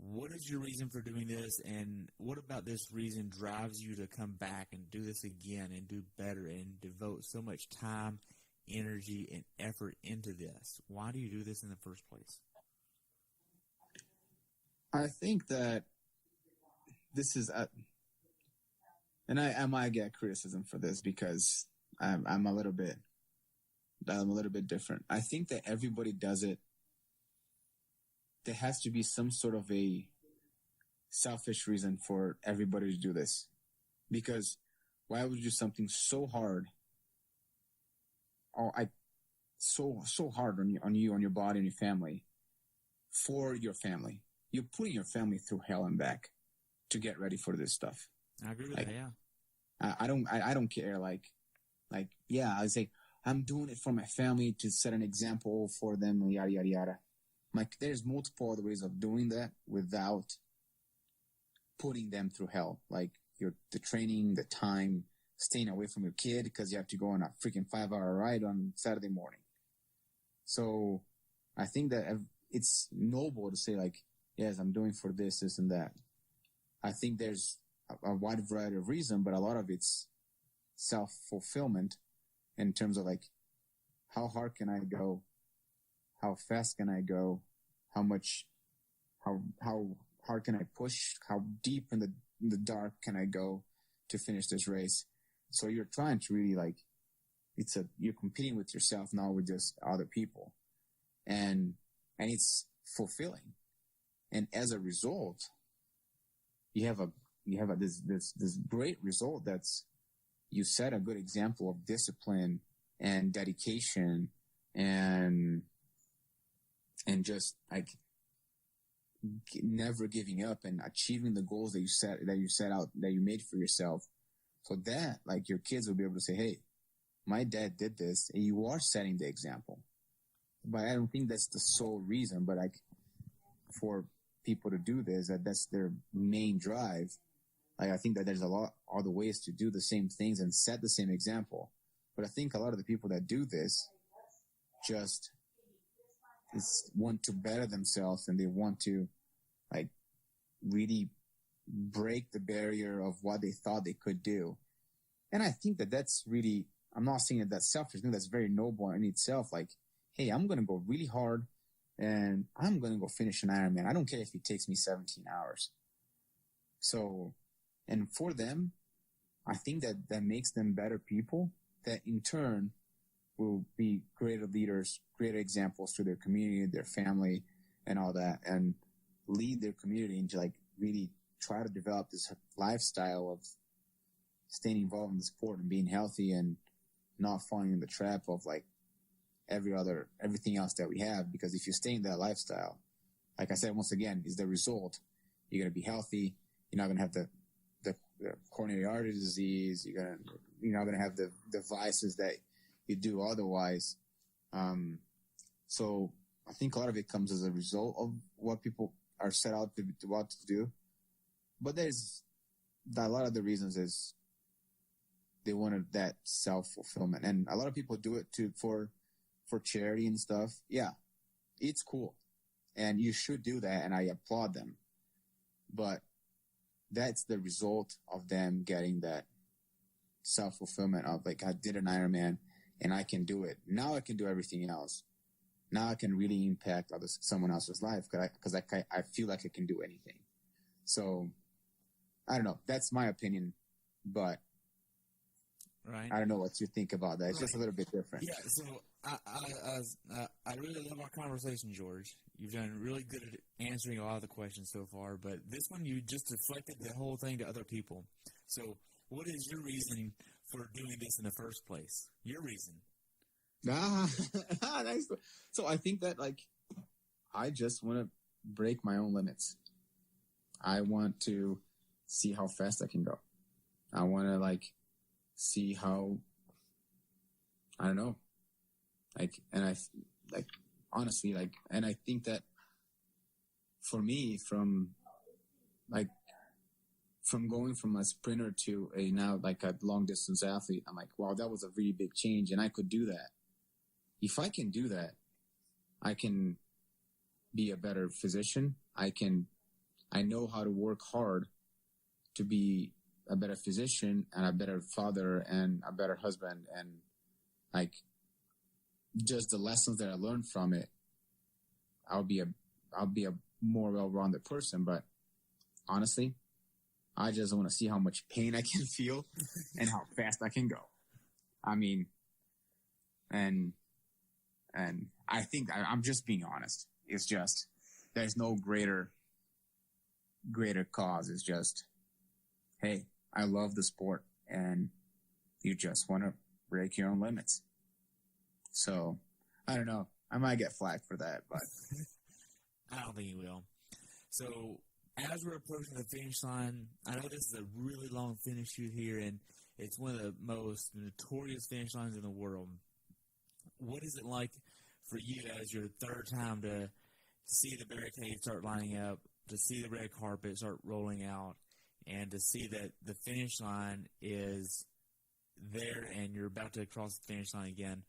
What is your reason for doing this, and what about this reason drives you to come back and do this again and do better and devote so much time, energy, and effort into this? Why do you do this in the first place? I think that this is and I might get criticism for this because I'm a little bit different. I think that everybody does it. There has to be some sort of a selfish reason for everybody to do this. Because why would you do something so hard? So hard on you, on your body, and your family, for your family. You're putting your family through hell and back to get ready for this stuff. I agree with that, yeah. I don't care. Like, I say, I'm doing it for my family to set an example for them, yada, yada, yada. Like, there's multiple other ways of doing that without putting them through hell. Like the training, the time, staying away from your kid because you have to go on a freaking 5-hour ride on Saturday morning. So I think that it's noble to say like, yes, I'm doing for this, and that. I think there's a wide variety of reasons, but a lot of it's self-fulfillment in terms of like, how hard can I go? How fast can I go? How hard can I push? How deep in the dark can I go to finish this race? So you're trying to really like, you're competing with yourself, not with just other people. And it's fulfilling. And as a result, you have this great result that's, you set a good example of discipline and dedication and just like never giving up and achieving the goals that you set out, that you made for yourself. So that like your kids will be able to say, hey, my dad did this, and you are setting the example. But I don't think that's the sole reason, but like for people to do this, that's their main drive. Like I think that there's a lot other ways to do the same things and set the same example. But I think a lot of the people that do this just want to better themselves, and they want to like really break the barrier of what they thought they could do. And I think that that's really, I'm not saying that that's selfish. I think that's very noble in itself. Like, hey, I'm going to go really hard and I'm going to go finish an Ironman. I don't care if it takes me 17 hours. So, and for them, I think that makes them better people that in turn will be greater leaders, greater examples to their community, their family, and all that, and lead their community into like really try to develop this lifestyle of staying involved in the sport and being healthy and not falling in the trap of like everything else that we have. Because if you stay in that lifestyle, like I said, once again, is the result. You're going to be healthy. You're not going to have the coronary artery disease. You're not going to have the vices that you do otherwise. So I think a lot of it comes as a result of what people are set out to do. But there's a lot of the reasons is they wanted that self-fulfillment. And a lot of people do it for charity and stuff. Yeah, it's cool. And you should do that, and I applaud them. But that's the result of them getting that self-fulfillment of like, I did an Ironman and I can do it. Now I can do everything else. Now I can really impact someone else's life because I feel like I can do anything. So I don't know. That's my opinion, but right. I don't know what you think about that. It's just a little bit different. Yeah. So I really love our conversation, George. You've done really good at answering a lot of the questions so far, but this one you just deflected the whole thing to other people. So what is your reasoning for doing this in the first place? Your reason. Nice. So I think that like I just want to break my own limits. I want to see how fast I can go. I want to like see how, I don't know, like, and I like honestly like, and I think that for me from going from a sprinter to a now like a long distance athlete, I'm like, wow, that was a really big change, and I could do that. If I can do that, I can be a better physician. I know how to work hard to be a better physician and a better father and a better husband, and like just the lessons that I learned from it, I'll be a more well-rounded person. But honestly, I just want to see how much pain I can feel and how fast I can go. I mean, and I think I'm just being honest. It's just, there's no greater cause. It's just, hey, I love the sport, and you just want to break your own limits. So, I don't know. I might get flack for that, but I don't think you will. So, as we're approaching the finish line, I know this is a really long finish shoot here, and it's one of the most notorious finish lines in the world. What is it like for you as your third time to see the barricades start lining up, to see the red carpet start rolling out, and to see that the finish line is there and you're about to cross the finish line again,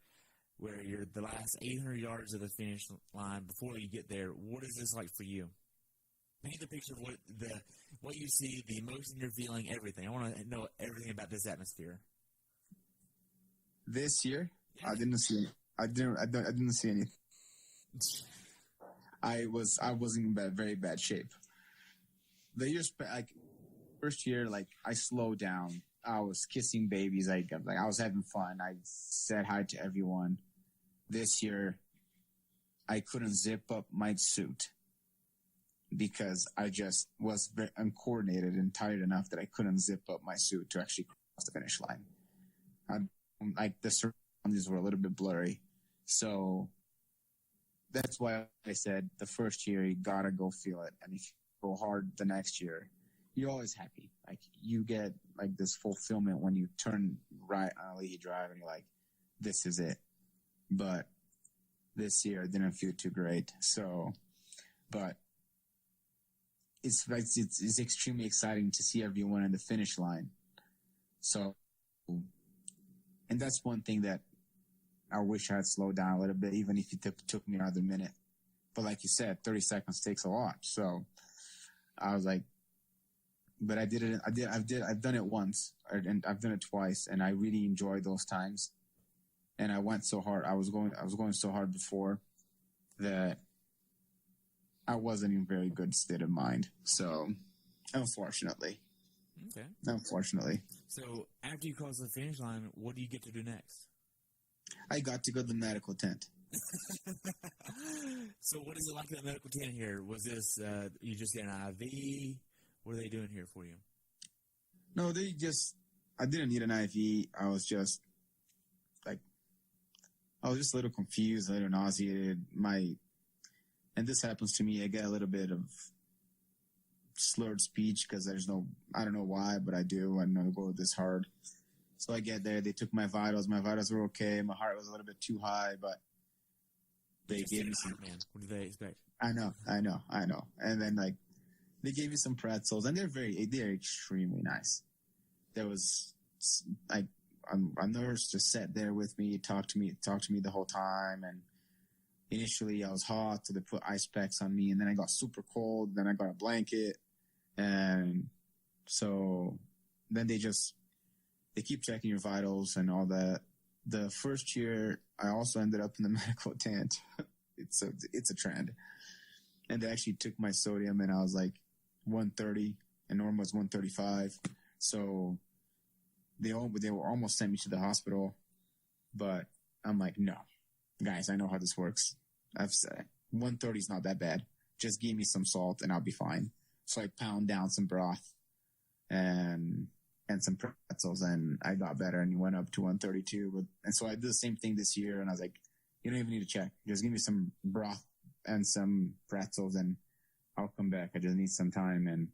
where you're the last 800 yards of the finish line before you get there. What is this like for you? Paint the picture of what you see, the emotion you're feeling, everything. I want to know everything about this atmosphere. This year, Yeah. I didn't see anything. I was in very bad shape. The years first year, I slowed down. I was kissing babies. I was having fun. I said hi to everyone. This year, I couldn't zip up my suit because I just was very uncoordinated and tired enough that I couldn't zip up my suit to actually cross the finish line. The surroundings were a little bit blurry. So that's why I said the first year you gotta go feel it. And if you go hard the next year, you're always happy. You get this fulfillment when you turn right on a Leahy Drive and you're like, this is it. But this year I didn't feel too great. So, but it's extremely exciting to see everyone in the finish line. So, and that's one thing that I wish I had slowed down a little bit, even if it took me another minute. But like you said, 30 seconds takes a lot. So I was like, but I did it. I've done it once, and I've done it twice, and I really enjoyed those times. And I went so hard. I was going so hard before that I wasn't in a very good state of mind. So, unfortunately. Okay. Unfortunately. So after you cross the finish line, what do you get to do next? I got to go to the medical tent. So what is it like in the medical tent here? Was this, you just get an IV? What are they doing here for you? No, I didn't need an IV. I was just a little confused, a little nauseated. And this happens to me. I get a little bit of slurred speech because I don't know why, but I do. I don't go this hard. So I get there. They took my vitals. My vitals were okay. My heart was a little bit too high, but they gave me some. Man, what do they expect? I know. And then they gave me some pretzels, and they're extremely nice. There was a nurse just sat there with me, talked to me the whole time. And initially I was hot, so they put ice packs on me, and then I got super cold. Then I got a blanket, and so then they keep checking your vitals and all that. The first year, I also ended up in the medical tent. It's a trend. And they actually took my sodium, and I was 130, and normal was 135. So they were almost sent me to the hospital, but I'm like, no, guys, I know how this works. I've said 130 is not that bad. Just give me some salt and I'll be fine. So I pound down some broth and some pretzels, and I got better and went up to 132. And so I did the same thing this year, and I was like, you don't even need to check. Just give me some broth and some pretzels, and I'll come back. I just need some time. And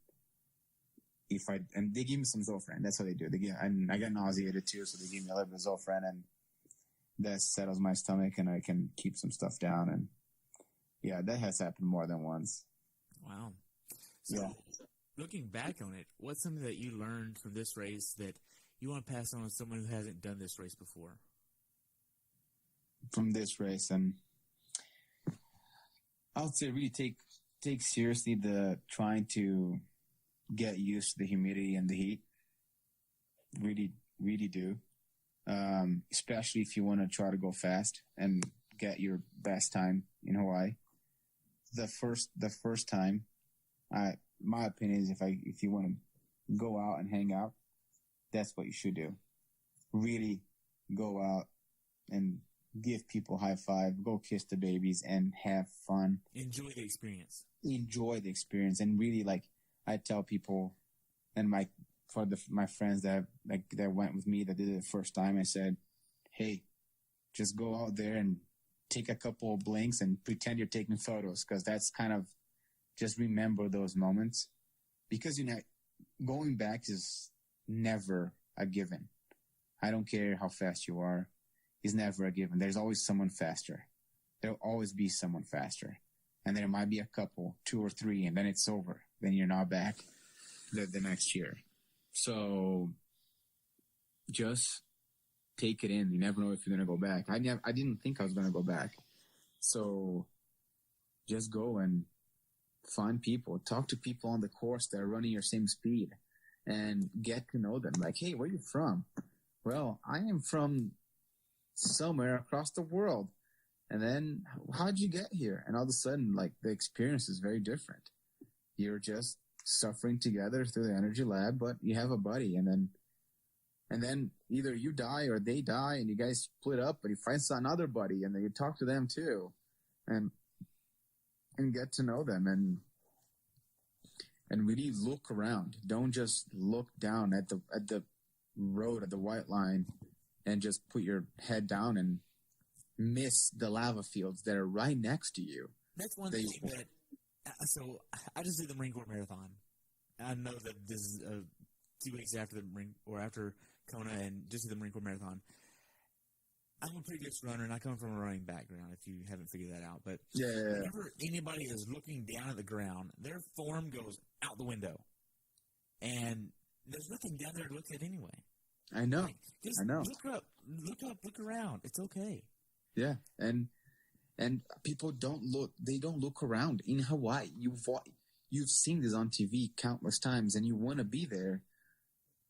they give me some Zofran. That's what they do. And I got nauseated too, so they give me a little bit of Zofran, and that settles my stomach, and I can keep some stuff down. And yeah, that has happened more than once. Wow. So, yeah. Looking back on it, what's something that you learned from this race that you want to pass on to someone who hasn't done this race before? From this race, and I would say really take seriously the trying to get used to the humidity and the heat. Really, really do. Especially if you want to try to go fast and get your best time in Hawaii. The first time, my opinion is if you want to go out and hang out, that's what you should do. Really go out and give people high five, go kiss the babies, and have fun. Enjoy the experience. And really, I tell people, and my friends that went with me that did it the first time, I said, hey, just go out there and take a couple of blinks and pretend you're taking photos, because that's kind of just remember those moments, because going back is never a given. I don't care how fast you are. It's never a given. There's always someone faster. There'll always be someone faster. And there might be a couple, 2 or 3, and then it's over. Then you're not back. the next year. So just take it in. You never know if you're going to go back. I didn't think I was going to go back. So just go and find people, talk to people on the course that are running your same speed and get to know them. Like, hey, where are you from? Well, I am from somewhere across the world. And then how'd you get here? And all of a sudden, like, the experience is very different. You're just suffering together through the energy lab, but you have a buddy, and then either you die or they die and you guys split up, but you find another buddy and then you talk to them too and get to know them and really look around. Don't just look down at the road, at the white line, and just put your head down and miss the lava fields that are right next to you. That's one thing that. So I just did the Marine Corps Marathon. I know that this is 2 weeks after after Kona, and just did the Marine Corps Marathon. I'm a pretty good runner, and I come from a running background, if you haven't figured that out. But whenever anybody is looking down at the ground, their form goes out the window. And there's nothing down there to look at anyway. I know. Like, just look up, look around. It's okay. Yeah, and people don't look around. In Hawaii, you've seen this on TV countless times, and you want to be there,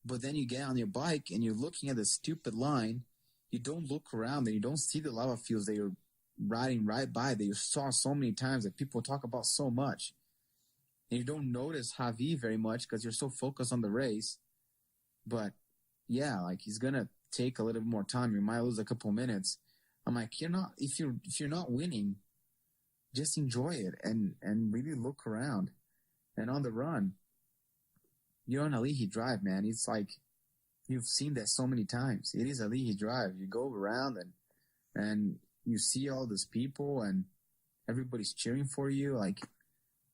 but then you get on your bike and you're looking at the stupid line. You don't look around and you don't see the lava fields that you're riding right by, that you saw so many times, that people talk about so much. And you don't notice Javi very much because you're so focused on the race. But yeah, like, he's gonna take a little bit more time. You might lose a couple minutes. I'm like, if you're not winning, just enjoy it and really look around. And on the run, you're on a Ali'i Drive, man. It's like, you've seen that so many times. It is a Ali'i Drive. You go around and you see all these people and everybody's cheering for you. Like,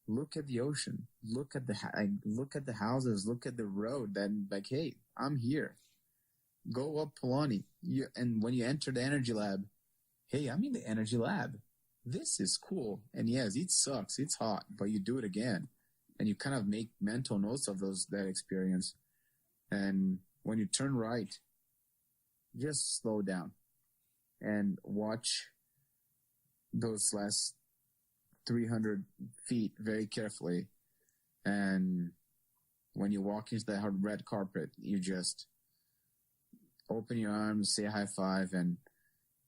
look at the ocean, look at the houses, look at the road. Then, like, hey, I'm here. Go up Polani. And when you enter the energy lab, hey, I'm in the energy lab. This is cool. And yes, it sucks. It's hot, but you do it again. And you kind of make mental notes of that experience. And when you turn right, just slow down and watch those last 300 feet very carefully. And when you walk into that red carpet, you just open your arms, say a high five, and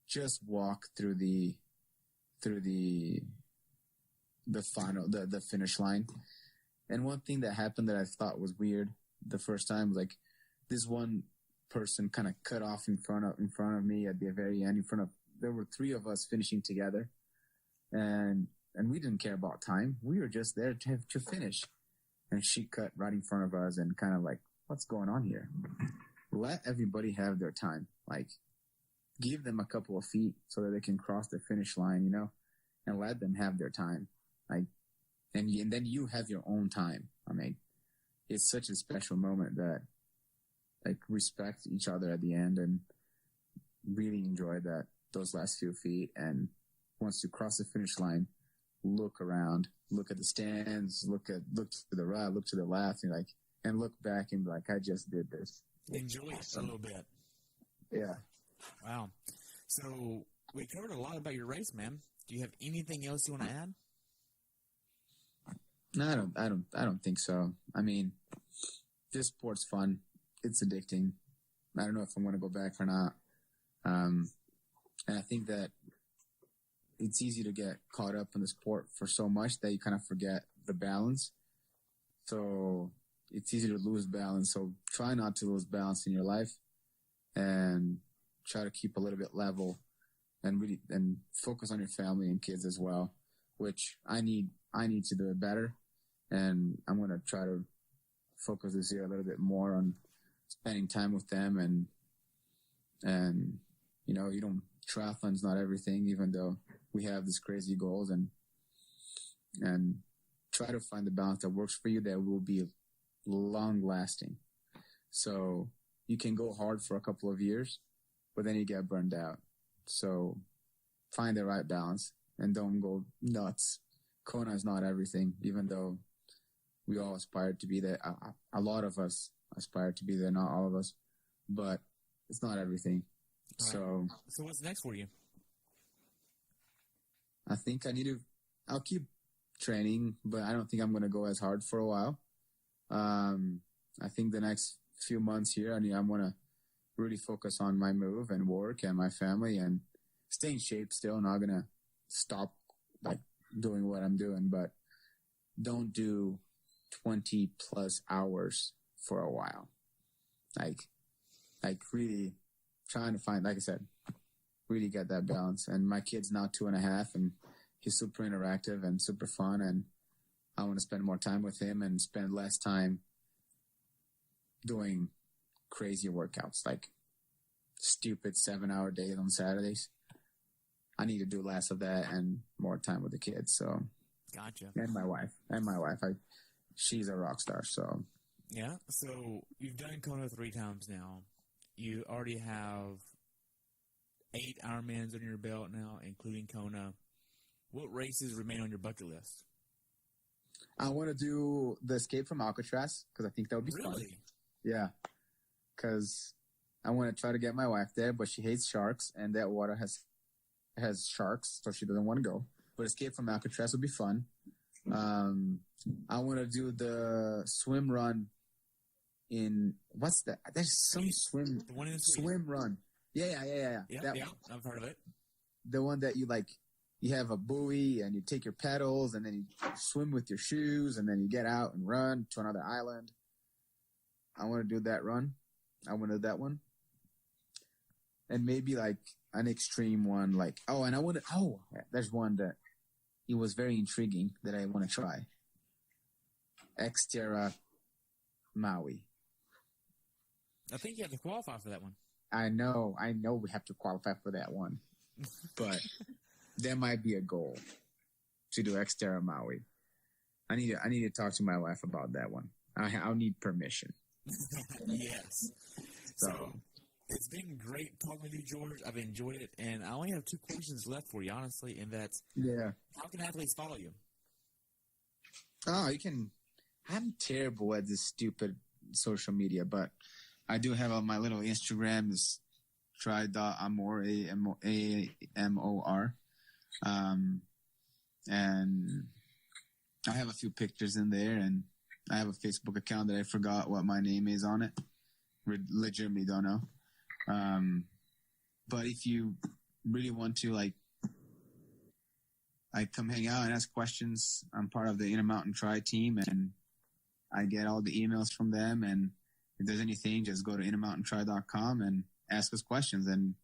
just walk through the finish line. And one thing that happened that I thought was weird the first time, like, this one person kind of cut off in front of me at the very end. There were 3 of us finishing together, and we didn't care about time. We were just there to finish. And she cut right in front of us and kind of like, what's going on here? Let everybody have their time. Like, give them a couple of feet so that they can cross the finish line, and let them have their time. Like, and then you have your own time. I mean, it's such a special moment that, like, respect each other at the end and really enjoy those last few feet. And once you cross the finish line, look around, look at the stands, look to the right, look to the left, and look back and be like, I just did this. Enjoy it a little bit. Yeah. Wow. So we covered a lot about your race, man. Do you have anything else you want to add? No, I don't think so. I mean, this sport's fun. It's addicting. I don't know if I'm going to go back or not. And I think that it's easy to get caught up in the sport for so much that you kind of forget the balance. So it's easy to lose balance. So try not to lose balance in your life and try to keep a little bit level and really, and focus on your family and kids as well, which I need to do it better. And I'm going to try to focus this year a little bit more on spending time with them and triathlon's not everything, even though we have these crazy goals, and try to find the balance that works for you that will be long lasting. So you can go hard for a couple of years, but then you get burned out. So find the right balance and don't go nuts. Kona is not everything, even though we all aspire to be there. A lot of us aspire to be there, not all of us, but it's not everything. Right. So what's next for you? I think I'll keep training, but I don't think I'm going to go as hard for a while. I think the next few months here, I'm going to really focus on my move and work and my family and stay in shape still. Not going to stop like doing what I'm doing, but don't do 20 plus hours for a while. Like really trying to find, like I said, really get that balance. And my kid's now 2.5 and he's super interactive and super fun. And I want to spend more time with him and spend less time doing crazy workouts, like stupid 7-hour days on Saturdays. I need to do less of that and more time with the kids. So, gotcha. And my wife. She's a rock star. So, yeah. So you've done Kona 3 times now. You already have 8 Ironmans under your belt now, including Kona. What races remain on your bucket list? I want to do the Escape from Alcatraz because I think that would be fun. Yeah, because I want to try to get my wife there, but she hates sharks, and that water has sharks, so she doesn't want to go. But Escape from Alcatraz would be fun. I want to do the swim run in what's that? There's some swim run. Yeah. Yeah, I've heard of it. The one that you have a buoy and you take your pedals and then you swim with your shoes and then you get out and run to another island. I want to do that run. I want to do that one. And maybe like an extreme one, there's one that it was very intriguing that I want to try. Xterra Maui. I think you have to qualify for that one. I know we have to qualify for that one. But there might be a goal to do Xterra Maui. I need to talk to my wife about that one. I'll need permission. Yes. So it's been great talking with you, George. I've enjoyed it, and I only have 2 questions left for you, honestly, and that's how can athletes follow you? Oh, you can. I'm terrible at this stupid social media, but I do have my little Instagram is try.amor, AMOR. And I have a few pictures in there, and I have a Facebook account that I forgot what my name is on it. Legitimately don't know. But if you really want to, come hang out and ask questions, I'm part of the Intermountain Tri team, and I get all the emails from them. And if there's anything, just go to intermountaintri.com and ask us questions. And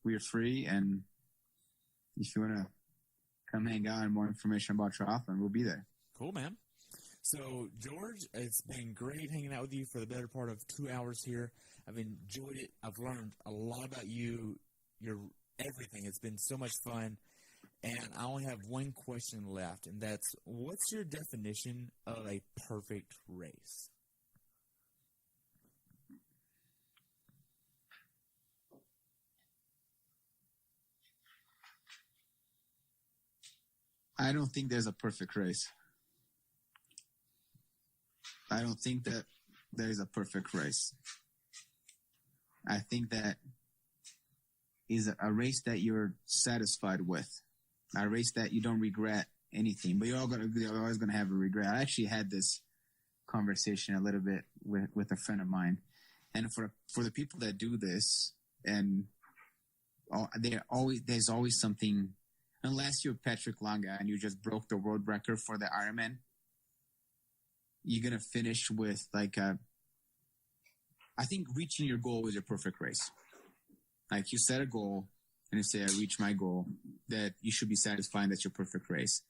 we are free. And if you want to come hang out and more information about triathlon, we'll be there. Cool, man. So, George, it's been great hanging out with you for the better part of 2 hours here. I've enjoyed it. I've learned a lot about you, your everything. It's been so much fun. And I only have one question left, and that's, what's your definition of a perfect race? I don't think there's a perfect race. I don't think that there is a perfect race. I think that is a race that you're satisfied with, a race that you don't regret anything, but you're always going to have a regret. I actually had this conversation a little bit with a friend of mine, and for the people that do this, and there's always something, unless you're Patrick Langa and you just broke the world record for the Ironman, you're going to finish with I think reaching your goal is your perfect race. Like, you set a goal and you say, I reach my goal, that you should be satisfied that's your perfect race.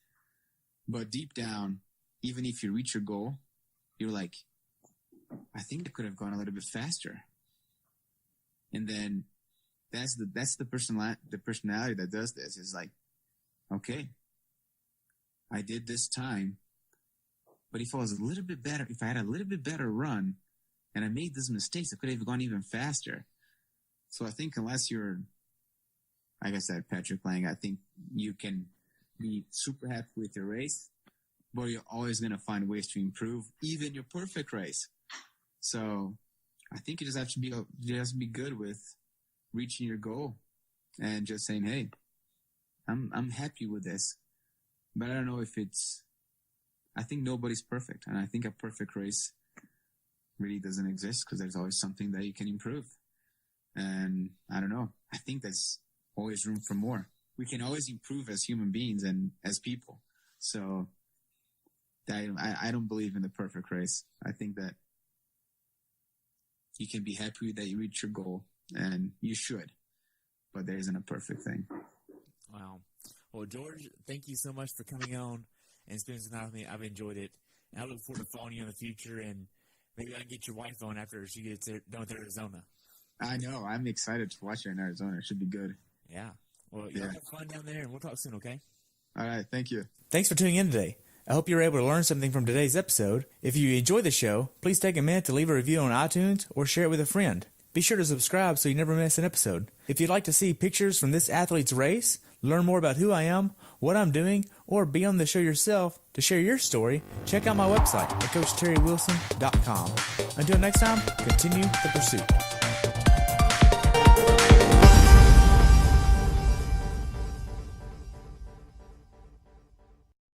But deep down, even if you reach your goal, you're like, I think I could have gone a little bit faster. And then that's the personality that does this, is like, okay, I did this time, but if I was a little bit better, if I had a little bit better run and I made these mistakes, I could have gone even faster. So I think unless you're, like I said, Patrick Lang, I think you can be super happy with your race, but you're always going to find ways to improve, even your perfect race. So I think you just have to be good with reaching your goal and just saying, hey, I'm happy with this. But I don't know if I think nobody's perfect. And I think a perfect race really doesn't exist because there's always something that you can improve. And I don't know. I think there's always room for more. We can always improve as human beings and as people. So I don't believe in the perfect race. I think that you can be happy that you reach your goal, and you should. But there isn't a perfect thing. Wow. Well, George, thank you so much for coming on and spending some time with me. I've enjoyed it. And I look forward to following you in the future, and maybe I can get your wife on after she gets done with Arizona. I know. I'm excited to watch it in Arizona. It should be good. Yeah. Well, you have fun down there, and we'll talk soon, okay? All right. Thank you. Thanks for tuning in today. I hope you were able to learn something from today's episode. If you enjoyed the show, please take a minute to leave a review on iTunes or share it with a friend. Be sure to subscribe so you never miss an episode. If you'd like to see pictures from this athlete's race, learn more about who I am, what I'm doing, or be on the show yourself to share your story, check out my website at CoachTerryWilson.com. Until next time, continue the pursuit.